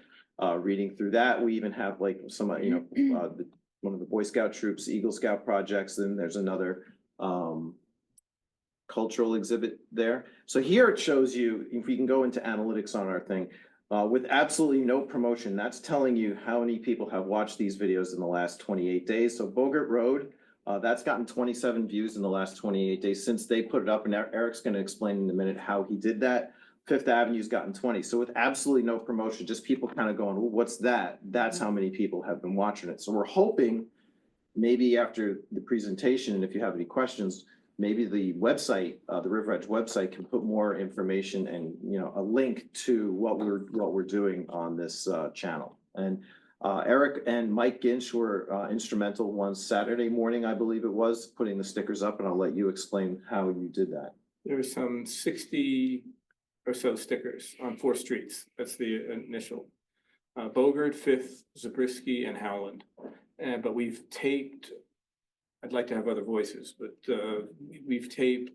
reading through that. We even have like some, you know, one of the Boy Scout troops, Eagle Scout projects. Then there's another cultural exhibit there. So here it shows you, if we can go into analytics on our thing, with absolutely no promotion, that's telling you how many people have watched these videos in the last 28 days. So Bogart Road, that's gotten 27 views in the last 28 days since they put it up. And Eric's going to explain in a minute how he did that. Fifth Avenue's gotten 20. So with absolutely no promotion, just people kind of going, well, what's that? That's how many people have been watching it. So we're hoping maybe after the presentation, and if you have any questions, maybe the website, the River Edge website can put more information and, you know, a link to what we're doing on this channel. And Eric and Mike Ginch were instrumental one Saturday morning, I believe it was, putting the stickers up, and I'll let you explain how you did that. There were some 60 or so stickers on 4 streets. That's the initial. Bogart, Fifth, Zabriskie, and Howland. But we've taped, I'd like to have other voices, but we've taped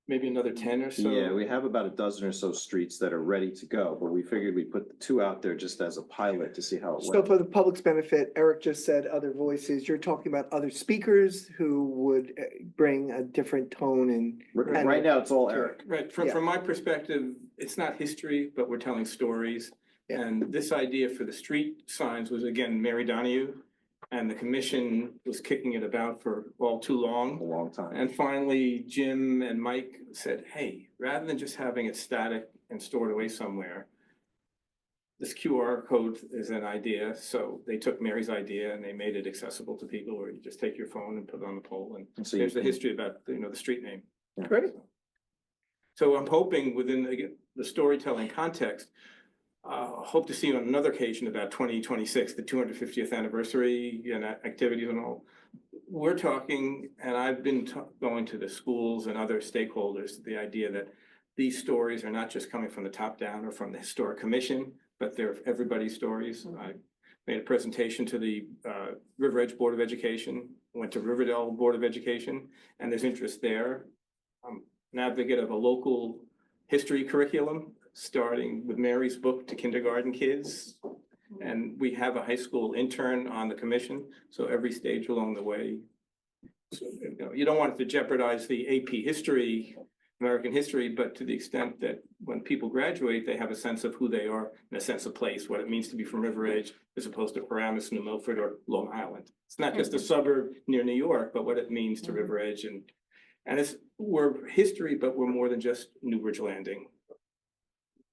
maybe another 10 or so. Yeah, we have about a dozen or so streets that are ready to go, but we figured we'd put the two out there just as a pilot to see how it So went. for the public's benefit, Eric just said other voices. You're talking about other speakers who would bring a different tone and. Right now, it's all Eric. Right, from my perspective, it's not history, but we're telling stories. Yeah. And this idea for the street signs was, again, Mary Donahue. And the commission was kicking it about for all too long. A long time. And finally, Jim and Mike said, hey, rather than just having it static and stored away somewhere, this QR code is an idea. So they took Mary's idea and they made it accessible to people, where you just take your phone and put it on the pole. And So there's the you- history about, the street name. Great. So I'm hoping within, again, the storytelling context, hope to see you on another occasion about 2026, the 250th anniversary and activities and all. We're talking, and I've been going to the schools and other stakeholders, the idea that these stories are not just coming from the top down or from the historic commission, but they're everybody's stories. I made a presentation to the River Edge Board of Education, went to Riverdale Board of Education, and there's interest there. I'm an advocate of a local history curriculum, starting with Mary's book to kindergarten kids. And we have a high school intern on the commission, so every stage along the way. So, you don't want it to jeopardize the AP history, American history, but to the extent that when people graduate, they have a sense of who they are and a sense of place, what it means to be from River Edge as opposed to Paramus, New Milford, or Long Island. It's not just a suburb near New York, but what it means to River Edge. And we're history, but we're more than just Newbridge Landing.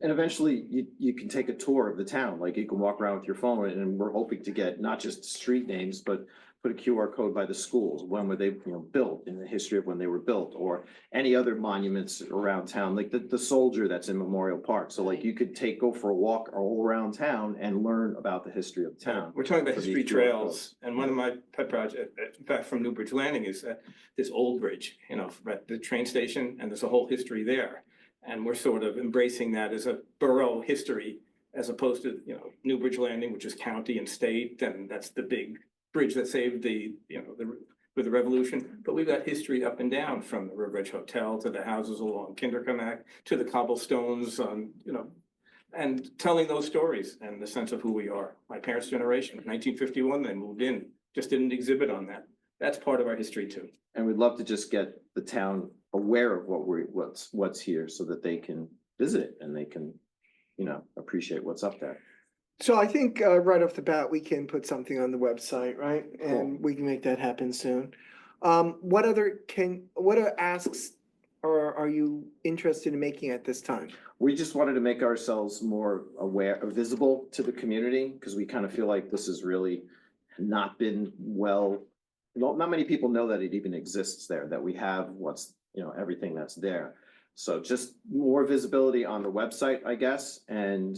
And eventually you can take a tour of the town, like you can walk around with your phone, and we're hoping to get not just street names, but put a QR code by the schools, when were they, built, in the history of when they were built, or any other monuments around town, like the soldier that's in Memorial Park. So like you could go for a walk all around town and learn about the history of town. We're talking about for these history QR trails, and one of my pet projects, in fact, from Newbridge Landing, is this old bridge, at the train station, and there's a whole history there. And we're sort of embracing that as a borough history, as opposed to, Newbridge Landing, which is county and state, and that's the big bridge that saved with the revolution. But we've got history up and down, from the River Edge Hotel to the houses along Kindercomack to the cobblestones on, and telling those stories and the sense of who we are. My parents' generation, 1951, they moved in, just didn't exhibit on that. That's part of our history too. And we'd love to just get the town aware of what's here, so that they can visit it and they can, appreciate what's up there. So I think right off the bat, we can put something on the website, right? And we can make that happen soon. What other asks are you interested in making at this time? We just wanted to make ourselves more aware, visible to the community, because we kind of feel like this has really not been not many people know that it even exists there, that we have everything that's there. So just more visibility on the website, I guess. And,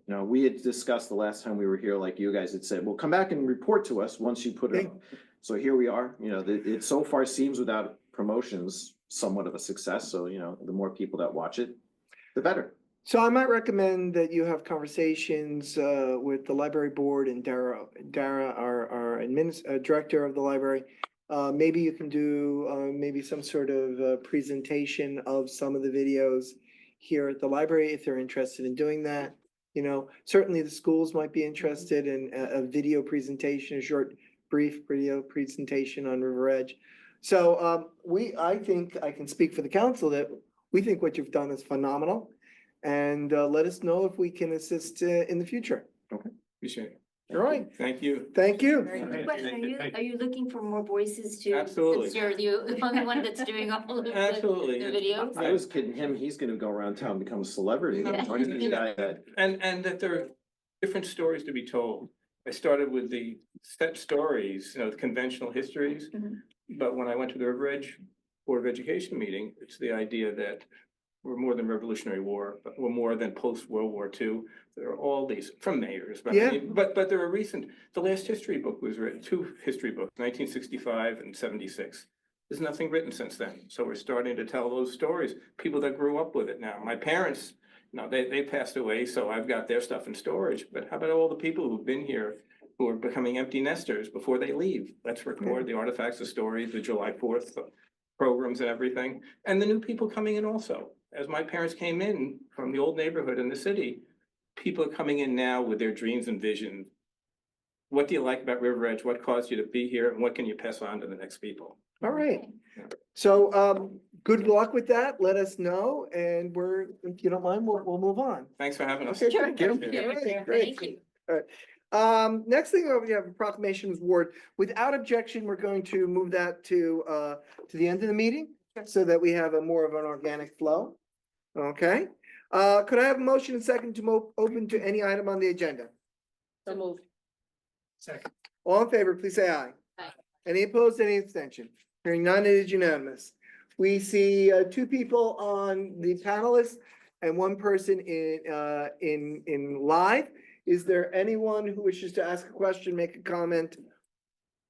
we had discussed the last time we were here, like you guys had said, well, come back and report to us once you put it on. So here we are, it so far seems, without promotions, somewhat of a success. So, the more people that watch it, the better. So I might recommend that you have conversations with the library board and Dara, our director of the library. Maybe you can do maybe some sort of presentation of some of the videos here at the library, if they're interested in doing that. Certainly the schools might be interested in a video presentation, a short, brief video presentation on River Edge. So I think I can speak for the council that we think what you've done is phenomenal. And let us know if we can assist in the future. Okay. Appreciate it. All right. Thank you. Thank you. Very good question. Are you looking for more voices too? Absolutely. Since you're the only one that's doing all of the Absolutely. videos? I was kidding him. He's gonna go around town and become a celebrity. Yeah. This guy that- And that there are different stories to be told. I started with the set stories, the conventional histories. Mhm. But when I went to the River Edge Board of Education meeting, it's the idea that we're more than Revolutionary War, but we're more than post-World War II. There are all these, from mayors, but Yeah. but there are the last history book was written, 2 history books, 1965 and 76. There's nothing written since then. So we're starting to tell those stories, people that grew up with it now. My parents, they passed away, so I've got their stuff in storage. But how about all the people who've been here, who are becoming empty nesters before they leave? Let's record the artifacts, the stories, the July 4th, programs and everything, and the new people coming in also. As my parents came in from the old neighborhood in the city, people are coming in now with their dreams and visions. What do you like about River Edge? What caused you to be here, and what can you pass on to the next people? All right. So, good luck with that. Let us know, and if you don't mind, we'll move on. Thanks for having us. Okay, Sure. thank you. Thank you. All right, Thank great. you. All right. Next thing we have a proclamations ward. Without objection, we're going to move that to the end of the meeting so that we have a more of an organic flow. Okay. Could I have a motion and second to open to any item on the agenda? So moved. Second. All in favor, please say aye. Aye. Any opposed, any abstention? Hearing none, it is unanimous. We see two people on the panelists and one person in live. Is there anyone who wishes to ask a question, make a comment?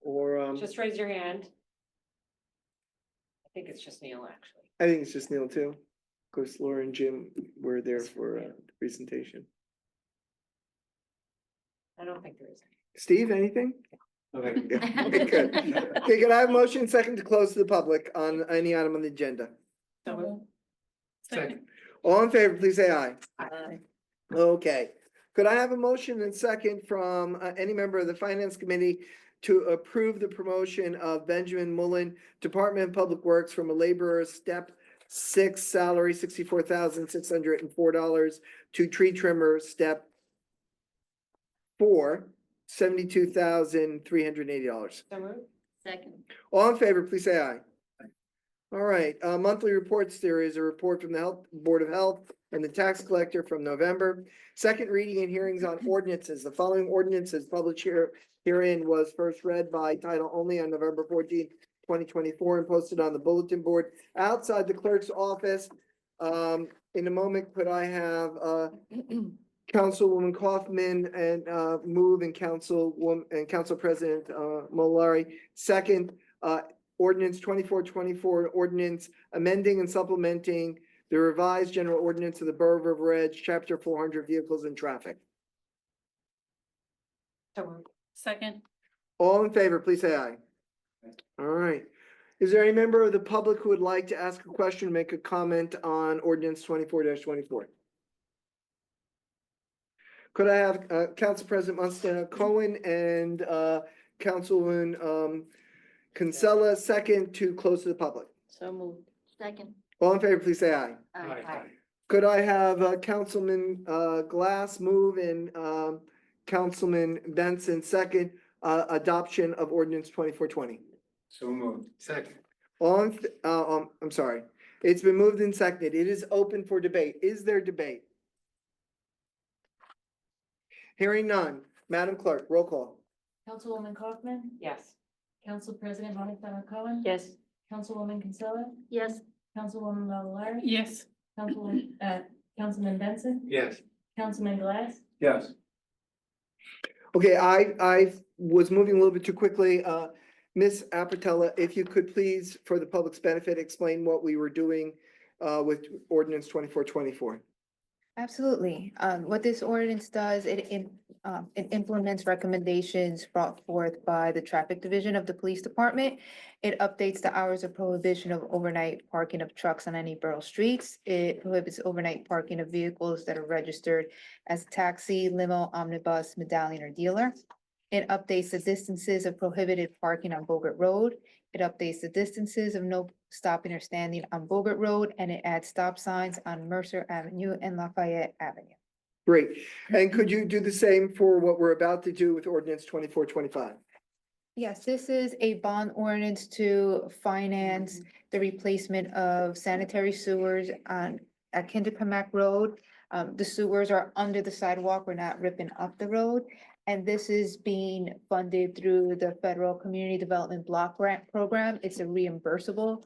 Or, Just raise your hand. I think it's just Neil, actually. I think it's just Neil too. Of course, Laura and Jim were there for the presentation. I don't think there is. Steve, anything? Okay. Okay, good. Okay, can I have a motion second to close to the public on any item on the agenda? So moved. Second. All in favor, please say aye. Aye. Okay. Could I have a motion and second from any member of the Finance Committee to approve the promotion of Benjamin Mullen, Department of Public Works, from a laborer step 6 salary, $64,604, to tree trimmer step 4, $72,380. So moved. Second. All in favor, please say aye. All right, monthly reports, there is a report from the Board of Health and the tax collector from November. Second reading and hearings on ordinances. The following ordinances published herein was first read by title only on November 14th, 2024, and posted on the bulletin board outside the clerk's office. In a moment, could I have Councilwoman Kaufman and move, and Council President Molari second, ordinance 2424, ordinance amending and supplementing the revised general ordinance of the Borough of River Edge, chapter 400, vehicles and traffic. So moved. Second. All in favor, please say aye. All right. Is there any member of the public who would like to ask a question, make a comment on ordinance 24-24? Could I have Council President Monsignor Cohen and Councilwoman Kinsella second to close to the public? So moved. Second. All in favor, please say aye. Aye. Could I have Councilman Glass move and Councilman Benson second, adoption of ordinance 2420? So moved. Second. I'm sorry. It's been moved and seconded. It is open for debate. Is there debate? Hearing none. Madam Clerk, roll call. Councilwoman Kaufman, Yes. Council President Monica Cohen. Yes. Councilwoman Kinsella, Yes. Councilwoman Mallari. Yes. Councilman Benson, Yes. Councilman Glass. Yes. Okay, I was moving a little bit too quickly. Ms. Apatella, if you could please, for the public's benefit, explain what we were doing with ordinance 2424. Absolutely. What this ordinance does, it implements recommendations brought forth by the Traffic Division of the Police Department. It updates the hours of prohibition of overnight parking of trucks on any borough streets. It prohibits overnight parking of vehicles that are registered as taxi, limo, omnibus, medallion, or dealer. It updates the distances of prohibited parking on Bogart Road. It updates the distances of no stopping or standing on Bogart Road, and it adds stop signs on Mercer Avenue and Lafayette Avenue. Great. And could you do the same for what we're about to do with ordinance 2425? Yes, this is a bond ordinance to finance the replacement of sanitary sewers at Kindercamack Road. The sewers are under the sidewalk. We're not ripping up the road. And this is being funded through the Federal Community Development Block Grant Program. It's a reimbursable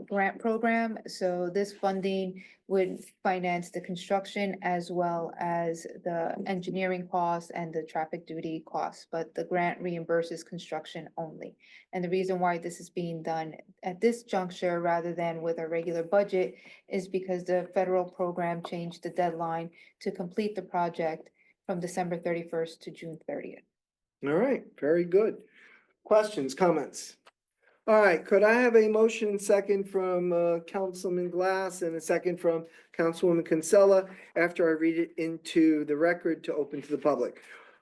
grant program. So this funding would finance the construction as well as the engineering costs and the traffic duty costs, but the grant reimburses construction only. And the reason why this is being done at this juncture rather than with a regular budget is because the federal program changed the deadline to complete the project from December 31st to June 30th. All right, very good. Questions, comments? All right, could I have a motion and second from Councilman Glass and a second from Councilwoman Kinsella after I read it into the record to open to the public?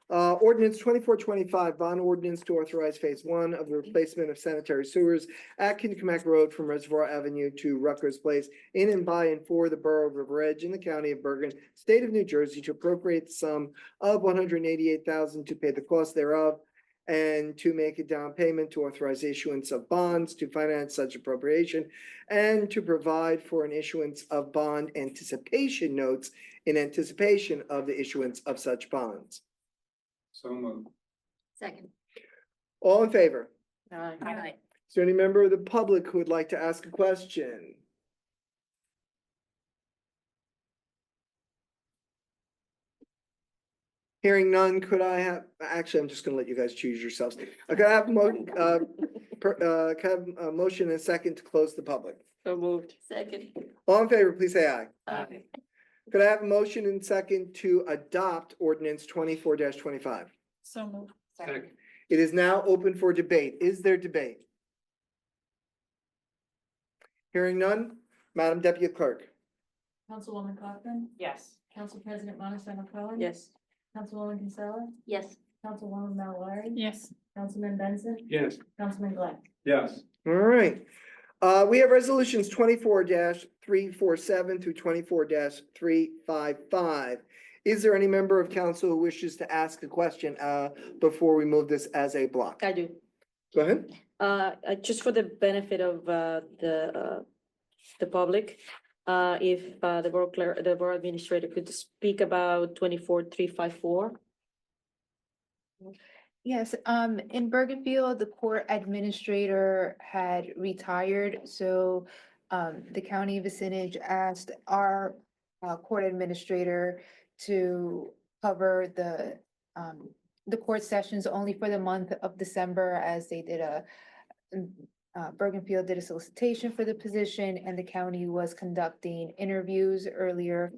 Ordinance 2425, bond ordinance to authorize phase one of the replacement of sanitary sewers at Kinnicamack Road from Reservoir Avenue to Rutgers Place in and by and for the Borough of River Edge in the County of Bergen, State of New Jersey, to appropriate the sum of $188,000 to pay the cost thereof, and to make a down payment to authorize issuance of bonds to finance such appropriation, and to provide for an issuance of bond anticipation notes in anticipation of the issuance of such bonds. So moved. Second. All in favor? Aye. Is there any member of the public who would like to ask a question? Hearing none, could I have, actually, I'm just gonna let you guys choose yourselves. Could I have could I have a motion and a second to close the public? So moved. Second. All in favor, please say aye. Aye. Could I have a motion and second to adopt ordinance 24-25? So moved. Second. It is now open for debate. Is there debate? Hearing none, Madam Deputy Clerk. Councilwoman Cochran, Yes. Council President Monaco Cohen. Yes. Councilwoman Kinsella, Yes. Councilwoman Mallory. Yes. Councilman Benson, Yes. Councilman Glenn. Yes. All right. We have resolutions 24-347 through 24-355. Is there any member of council who wishes to ask a question before we move this as a block? I do. Go ahead. Just for the benefit of the public, if the borough administrator could speak about 24-354. Yes, in Bergenfield, the court administrator had retired, so the county vicinage asked our court administrator to cover the court sessions only for the month of December, as they did Bergenfield did a solicitation for the position, and the county was conducting interviews earlier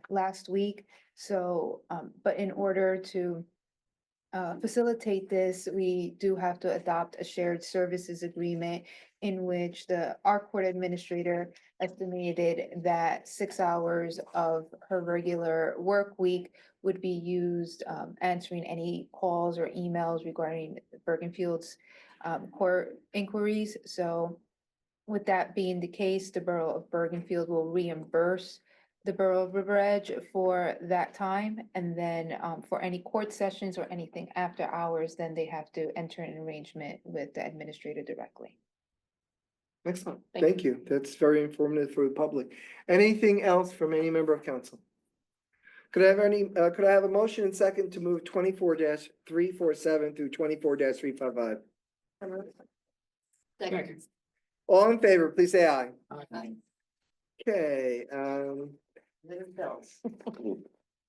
last week. So, but in order to facilitate this, we do have to adopt a shared services agreement in which our court administrator estimated that 6 hours of her regular work week would be used answering any calls or emails regarding Bergenfield's court inquiries. So with that being the case, the Borough of Bergenfield will reimburse the Borough of River Edge for that time. And then for any court sessions or anything after hours, then they have to enter an arrangement with the administrator directly. Excellent. Thank Thank you. That's very informative for the public. Anything else from any member of council? Could I have a motion and second to move 24-347 through 24-355? Second. All in favor, please say aye. Aye. Okay,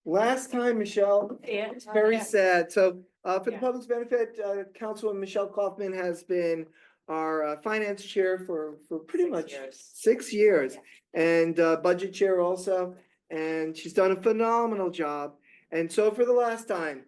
last time, Michelle, Yeah. it's very sad. So, for the Yeah. public's benefit, Councilwoman Michelle Kaufman has been our finance chair for pretty much 6 years. And budget chair also, and she's done a phenomenal job. And so for the last time,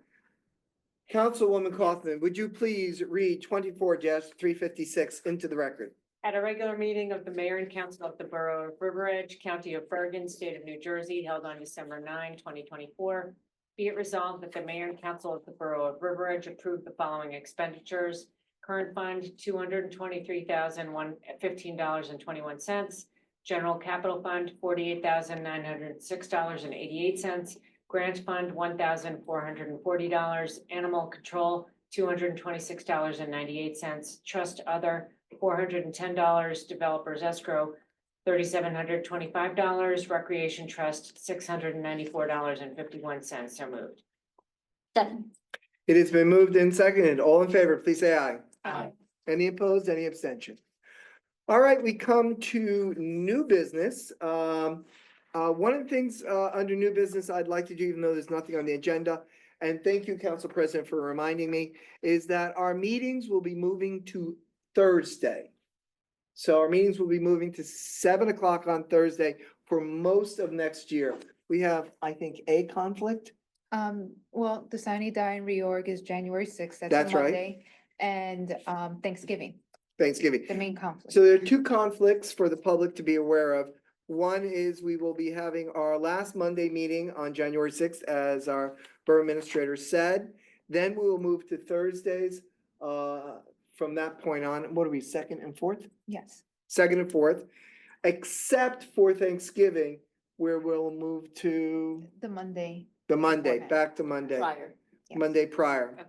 Councilwoman Kaufman, would you please read 24-356 into the record? At a regular meeting of the Mayor and Council of the Borough of River Edge, County of Bergen, State of New Jersey, held on December 9, 2024. Be it resolved that the Mayor and Council of the Borough of River Edge approve the following expenditures. Current fund, $223,115.21. General Capital Fund, $48,906.88. Grant Fund, $1,440. Animal Control, $226.98. Trust Other, $410. Developers Escrow, $3,725. Recreation Trust, $694.51. So moved. Second. It has been moved and seconded. All in favor, please say aye. Aye. Any opposed, any abstention? All right, we come to new business. One of the things under new business I'd like to do, even though there's nothing on the agenda, and thank you, Council President, for reminding me, is that our meetings will be moving to Thursday. So our meetings will be moving to 7 o'clock on Thursday for most of next year. We have, I think, a conflict. Well, the Sine Die and reorg is January 6th. That's a right. Monday, and Thanksgiving. Thanksgiving. the main conflict. So there are two conflicts for the public to be aware of. One is we will be having our last Monday meeting on January 6th, as our borough administrator said. Then we will move to Thursdays from that point on. What are we, second and fourth? Yes. Second and fourth, except for Thanksgiving, where we'll move to The Monday. the Monday, beforehand. back to Monday. Prior. Yes. Monday prior. Okay.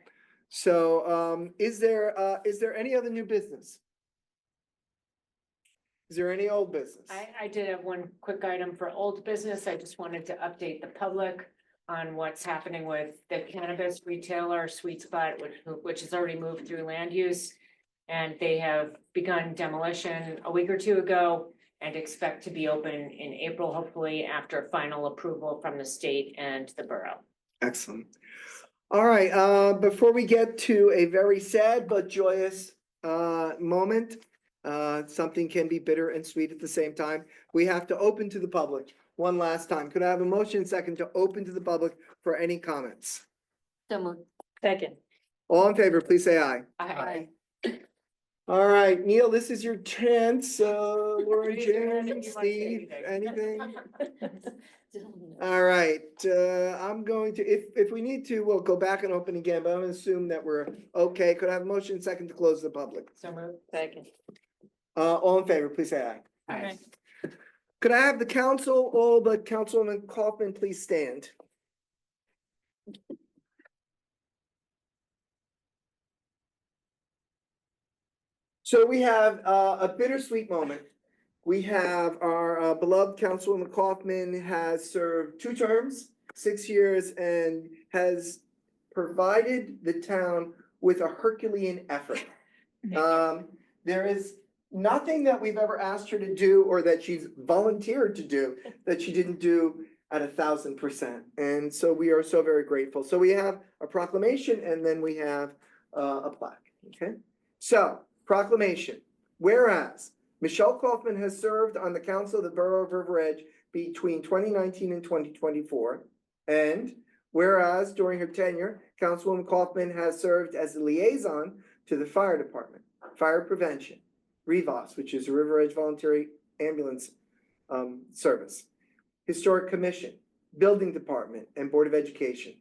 So, is there any other new business? Is there any old business? I did have one quick item for old business. I just wanted to update the public on what's happening with the cannabis retailer Sweet Spot, which has already moved through land use. And they have begun demolition a week or two ago and expect to be open in April, hopefully after final approval from the state and the borough. Excellent. All right, before we get to a very sad but joyous moment, something can be bitter and sweet at the same time. We have to open to the public one last time. Could I have a motion second to open to the public for any comments? So moved. Second. All in favor, please say aye. Aye. All right, Neil, this is your chance. Lauren, Raise your hand Jen, if you wanna say Steve, anything? Don't- All right, I'm going to, if we need to, we'll go back and open again, but I'm gonna assume that we're okay. Could I have a motion second to close the public? So moved. Second. All in favor, please say aye. Aye. Could I have the council, all but Councilwoman Kaufman, please stand? So we have a bittersweet moment. We have our beloved Councilwoman Kaufman has served 2 terms, 6 years, and has provided the town with a Herculean effort. There is nothing that we've ever asked her to do or that she's volunteered to do that she didn't do at 1,000%. And so we are so very grateful. So we have a proclamation and then we have a plaque, okay? So proclamation, whereas Michelle Kaufman has served on the council of the Borough of River Edge between 2019 and 2024. And whereas during her tenure, Councilwoman Kaufman has served as a liaison to the fire department, fire prevention, REVOS, which is a River Edge Voluntary Ambulance Service, Historic Commission, Building Department, and Board of Education.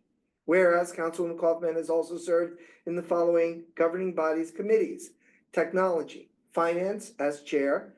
Whereas Councilwoman Kaufman has also served in the following governing bodies committees: Technology, Finance as chair,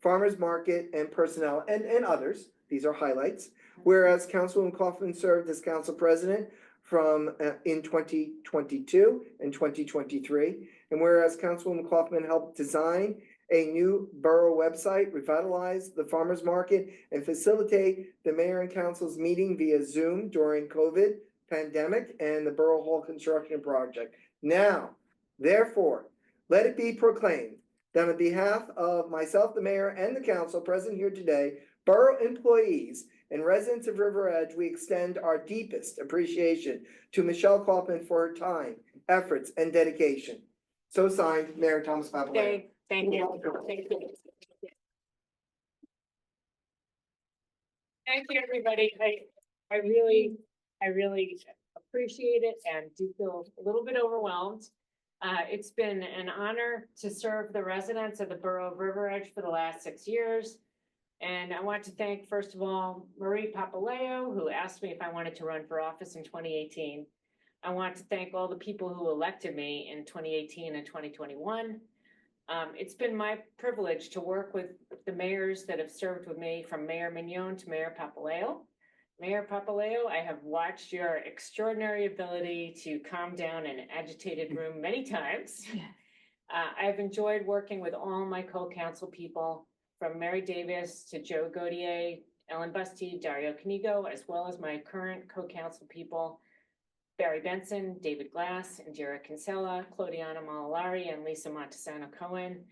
Farmers Market and Personnel, and others. These are highlights. Whereas Councilwoman Kaufman served as council president from in 2022 and 2023. And whereas Councilwoman Kaufman helped design a new borough website, revitalize the farmers market, and facilitate the mayor and council's meeting via Zoom during COVID pandemic and the Borough Hall construction project. Now, therefore, let it be proclaimed that on behalf of myself, the mayor, and the council present here today, borough employees and residents of River Edge, we extend our deepest appreciation to Michelle Kaufman for her time, efforts, and dedication. So signed, Mayor Thomas Papaleo. Thank you. Thank you. Thank you, everybody. I really appreciate it and do feel a little bit overwhelmed. It's been an honor to serve the residents of the Borough of River Edge for the last 6 years. And I want to thank, first of all, Marie Papaleo, who asked me if I wanted to run for office in 2018. I want to thank all the people who elected me in 2018 and 2021. It's been my privilege to work with the mayors that have served with me, from Mayor Mignon to Mayor Papaleo. Mayor Papaleo, I have watched your extraordinary ability to calm down an agitated room many times. I've enjoyed working with all my co-council people, from Mary Davis to Joe Gaudier, Ellen Busty, Dario Canigo, as well as my current co-council people, Barry Benson, David Glass, Indira Kinsella, Claudiana Malalari, and Lisa Montesano Cohen.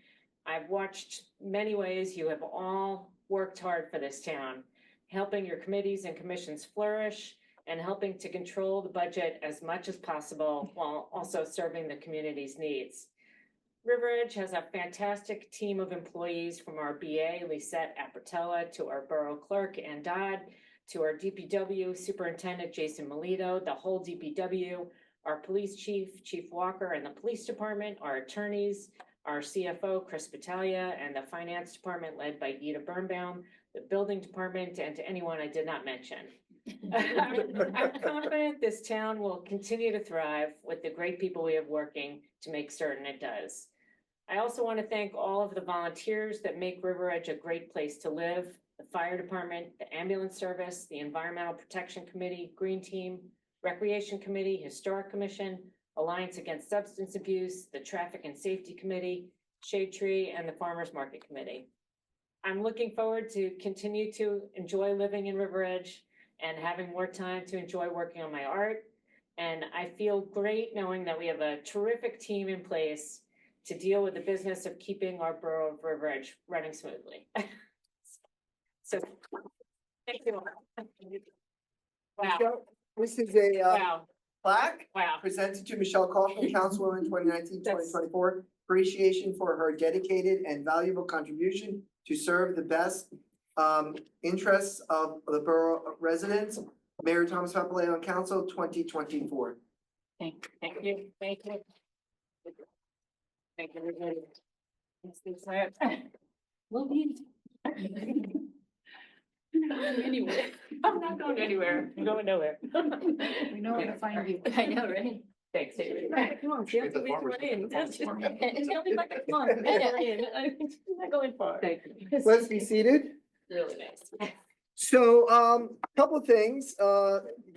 I've watched many ways you have all worked hard for this town, helping your committees and commissions flourish and helping to control the budget as much as possible while also serving the community's needs. River Edge has a fantastic team of employees, from our BA, Lisette Apatella, to our borough clerk, Ann Dodd, to our DPW superintendent, Jason Melito, the whole DPW, our police chief, Chief Walker, and the police department, our attorneys, our CFO, Chris Battaglia, and the finance department led by Gita Birnbaum, the building department, and to anyone I did not mention. I'm confident this town will continue to thrive with the great people we have working to make certain it does. I also want to thank all of the volunteers that make River Edge a great place to live, the fire department, the ambulance service, the Environmental Protection Committee, Green Team, Recreation Committee, Historic Commission, Alliance Against Substance Abuse, the Traffic and Safety Committee, Shade Tree, and the Farmers Market Committee. I'm looking forward to continue to enjoy living in River Edge and having more time to enjoy working on my art. And I feel great knowing that we have a terrific team in place to deal with the business of keeping our borough of River Edge running smoothly. So, thank you. Wow. Michelle, this is a Wow. plaque Wow. presented to Michelle Kaufman, Councilwoman 2019-2024. Appreciation for her dedicated and valuable contribution to serve the best interests of the borough residents. Mayor Thomas Papaleo Council 2024. Thank you. Thank you. Thank you, everybody. We'll be. Anywhere. I'm not going anywhere. I'm going nowhere. We know where to find you. I know, right? Thanks, David. Come on, see, Straight to the farmer's It's market. gonna be like, come on, I'm not going far. Thank you. Let's be seated. Really nice. So, couple of things,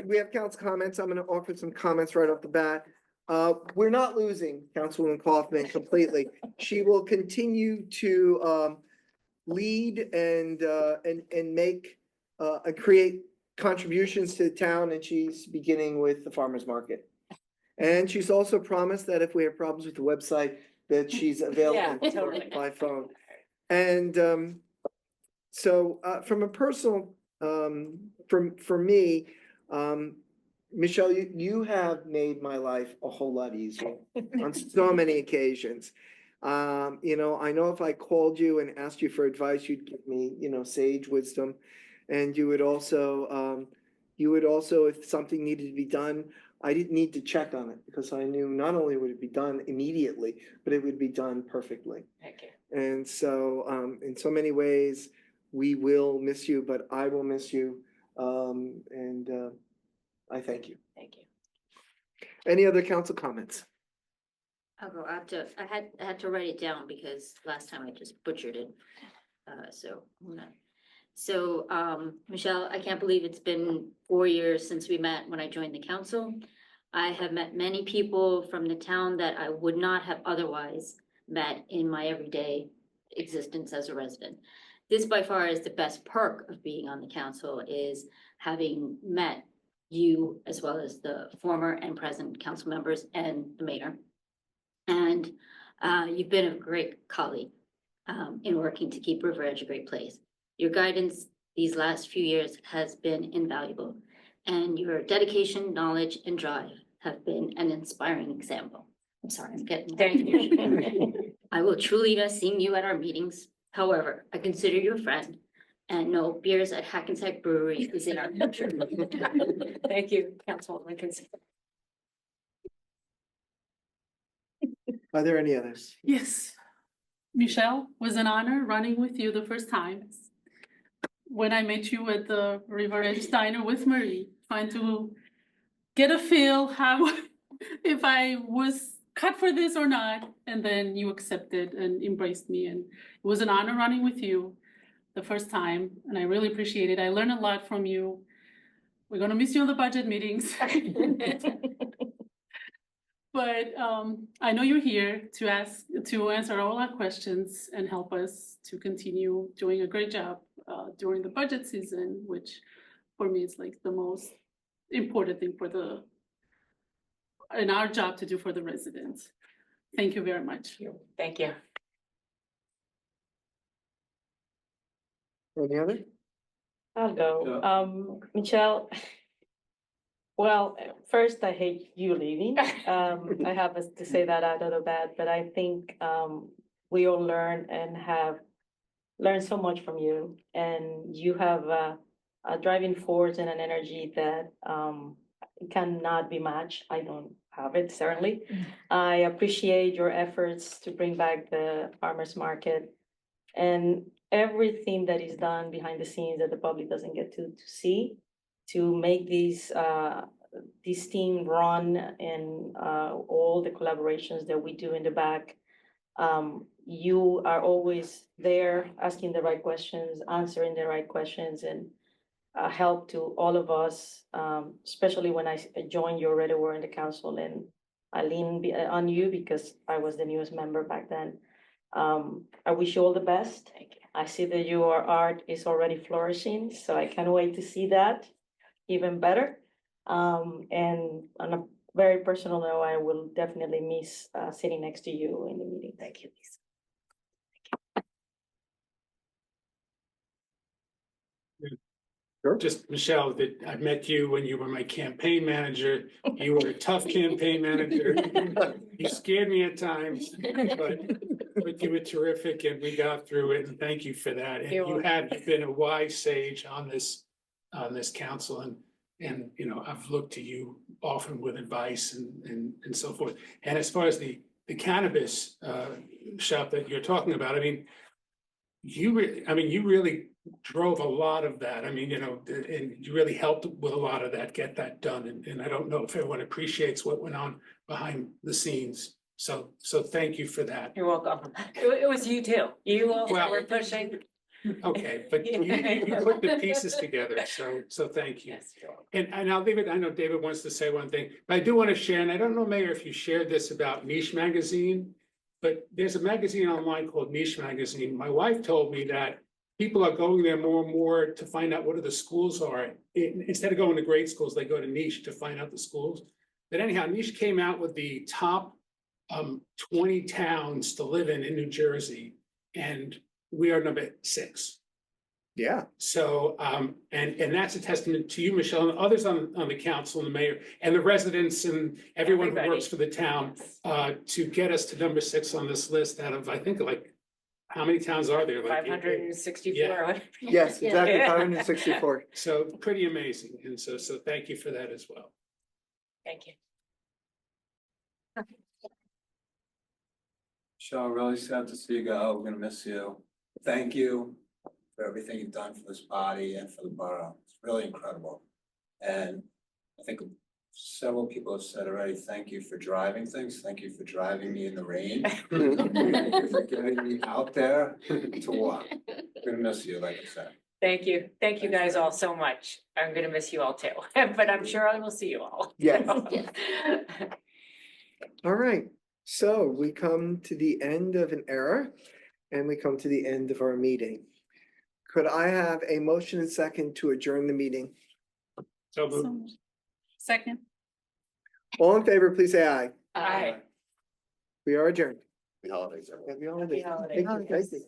we have council comments, I'm gonna offer some comments right off the bat. We're not losing Councilwoman Kaufman completely. She will continue to, lead and make, and create contributions to the town, and she's beginning with the farmer's market. And she's also promised that if we have problems with the website, that she's available Yeah, totally. by phone. And, so, from a personal, for me, Michelle, you have made my life a whole lot easier on so many occasions. You know if I called you and asked you for advice, you'd give me, sage wisdom. And you would also, if something needed to be done, I didn't need to check on it because I knew not only would it be done immediately, but it would be done perfectly. Thank you. And so, in so many ways, we will miss you, but I will miss you. And I thank you. Thank you. Any other council comments? I'll go after, I had to write it down because last time I just butchered it. Michelle, I can't believe it's been 4 years since we met when I joined the council. I have met many people from the town that I would not have otherwise met in my everyday existence as a resident. This by far is the best perk of being on the council, is having met you as well as the former and present council members and the mayor. And you've been a great colleague in working to keep River Edge a great place. Your guidance these last few years has been invaluable, and your dedication, knowledge, and drive have been an inspiring example. I'm sorry, I'm getting. Thank you. I will truly miss seeing you at our meetings. However, I consider you a friend, and no, beers at Hackensack Brewery is in our future. Thank you, Councilwoman Kinsey. Are there any others? Yes. Michelle, was an honor running with you the first time. When I met you at the River Edge Diner with Marie, trying to get a feel how, if I was cut for this or not, and then you accepted and embraced me, and it was an honor running with you the first time, and I really appreciate it. I learned a lot from you. We're gonna miss you in the budget meetings. But I know you're here to answer all our questions and help us to continue doing a great job during the budget season, which for me is like the most important thing in our job to do for the residents. Thank you very much. Thank you. Any other? I'll go. Michelle, well, first, I hate you leaving. I have to say that out of the bat, but I think we all learn and have learned so much from you. And you have a driving force and an energy that cannot be matched. I don't have it, certainly. I appreciate your efforts to bring back the farmer's market and everything that is done behind the scenes that the public doesn't get to see to make this team run and all the collaborations that we do in the back. You are always there asking the right questions, answering the right questions, and help to all of us, especially when I joined you already were in the council, and I lean on you because I was the newest member back then. I wish you all the best. Thank you. I see that your art is already flourishing, so I can't wait to see that even better. And on a very personal note, I will definitely miss sitting next to you in the meeting. Thank you, Lisa. Just Michelle, that I met you when you were my campaign manager. You were a tough campaign manager. You scared me at times, but you were terrific and we got through it, and thank you for that. And you have been a wise sage on this council, and you know, I've looked to you often with advice and so forth. And as far as the cannabis shop that you're talking about, I mean, you really drove a lot of that. I mean, you know, and you really helped with a lot of that, get that done. And I don't know if everyone appreciates what went on behind the scenes. So thank you for that. You're welcome. It was you too. You also were pushing. Okay, but you put the pieces together, so thank you. Yes, you're welcome. And I'll leave it, I know David wants to say one thing, but I do want to share, and I don't know, Mayor, if you shared this about Niche Magazine, but there's a magazine online called Niche Magazine. My wife told me that people are going there more and more to find out what the schools are. Instead of going to grade schools, they go to Niche to find out the schools. But anyhow, Niche came out with the top 20 towns to live in New Jersey, and we are number 6. Yeah. So, and that's a testament to you, Michelle, and others on the council and the mayor and the residents and everyone who works for the town to get us to number 6 on this list out of, I think, like, how many towns are there? Like 564. Yes, exactly, 564. So pretty amazing. And so thank you for that as well. Thank you. Michelle, really sad to see you go. We're gonna miss you. Thank you for everything you've done for this body and for the borough. It's really incredible. And I think several people have said already, thank you for driving things. Thank you for driving me in the rain. Thank you for getting me out there to walk. We're gonna miss you, like I said. Thank you. Thank you guys all so much. I'm gonna miss you all too, but I'm sure I will see you all. Yes. All right, so we come to the end of an era and we come to the end of our meeting. Could I have a motion and second to adjourn the meeting? So moved. Second. All in favor, please say aye. Aye. We are adjourned. Happy holidays, everyone. Happy holidays. Happy holidays. Thank you, thank you.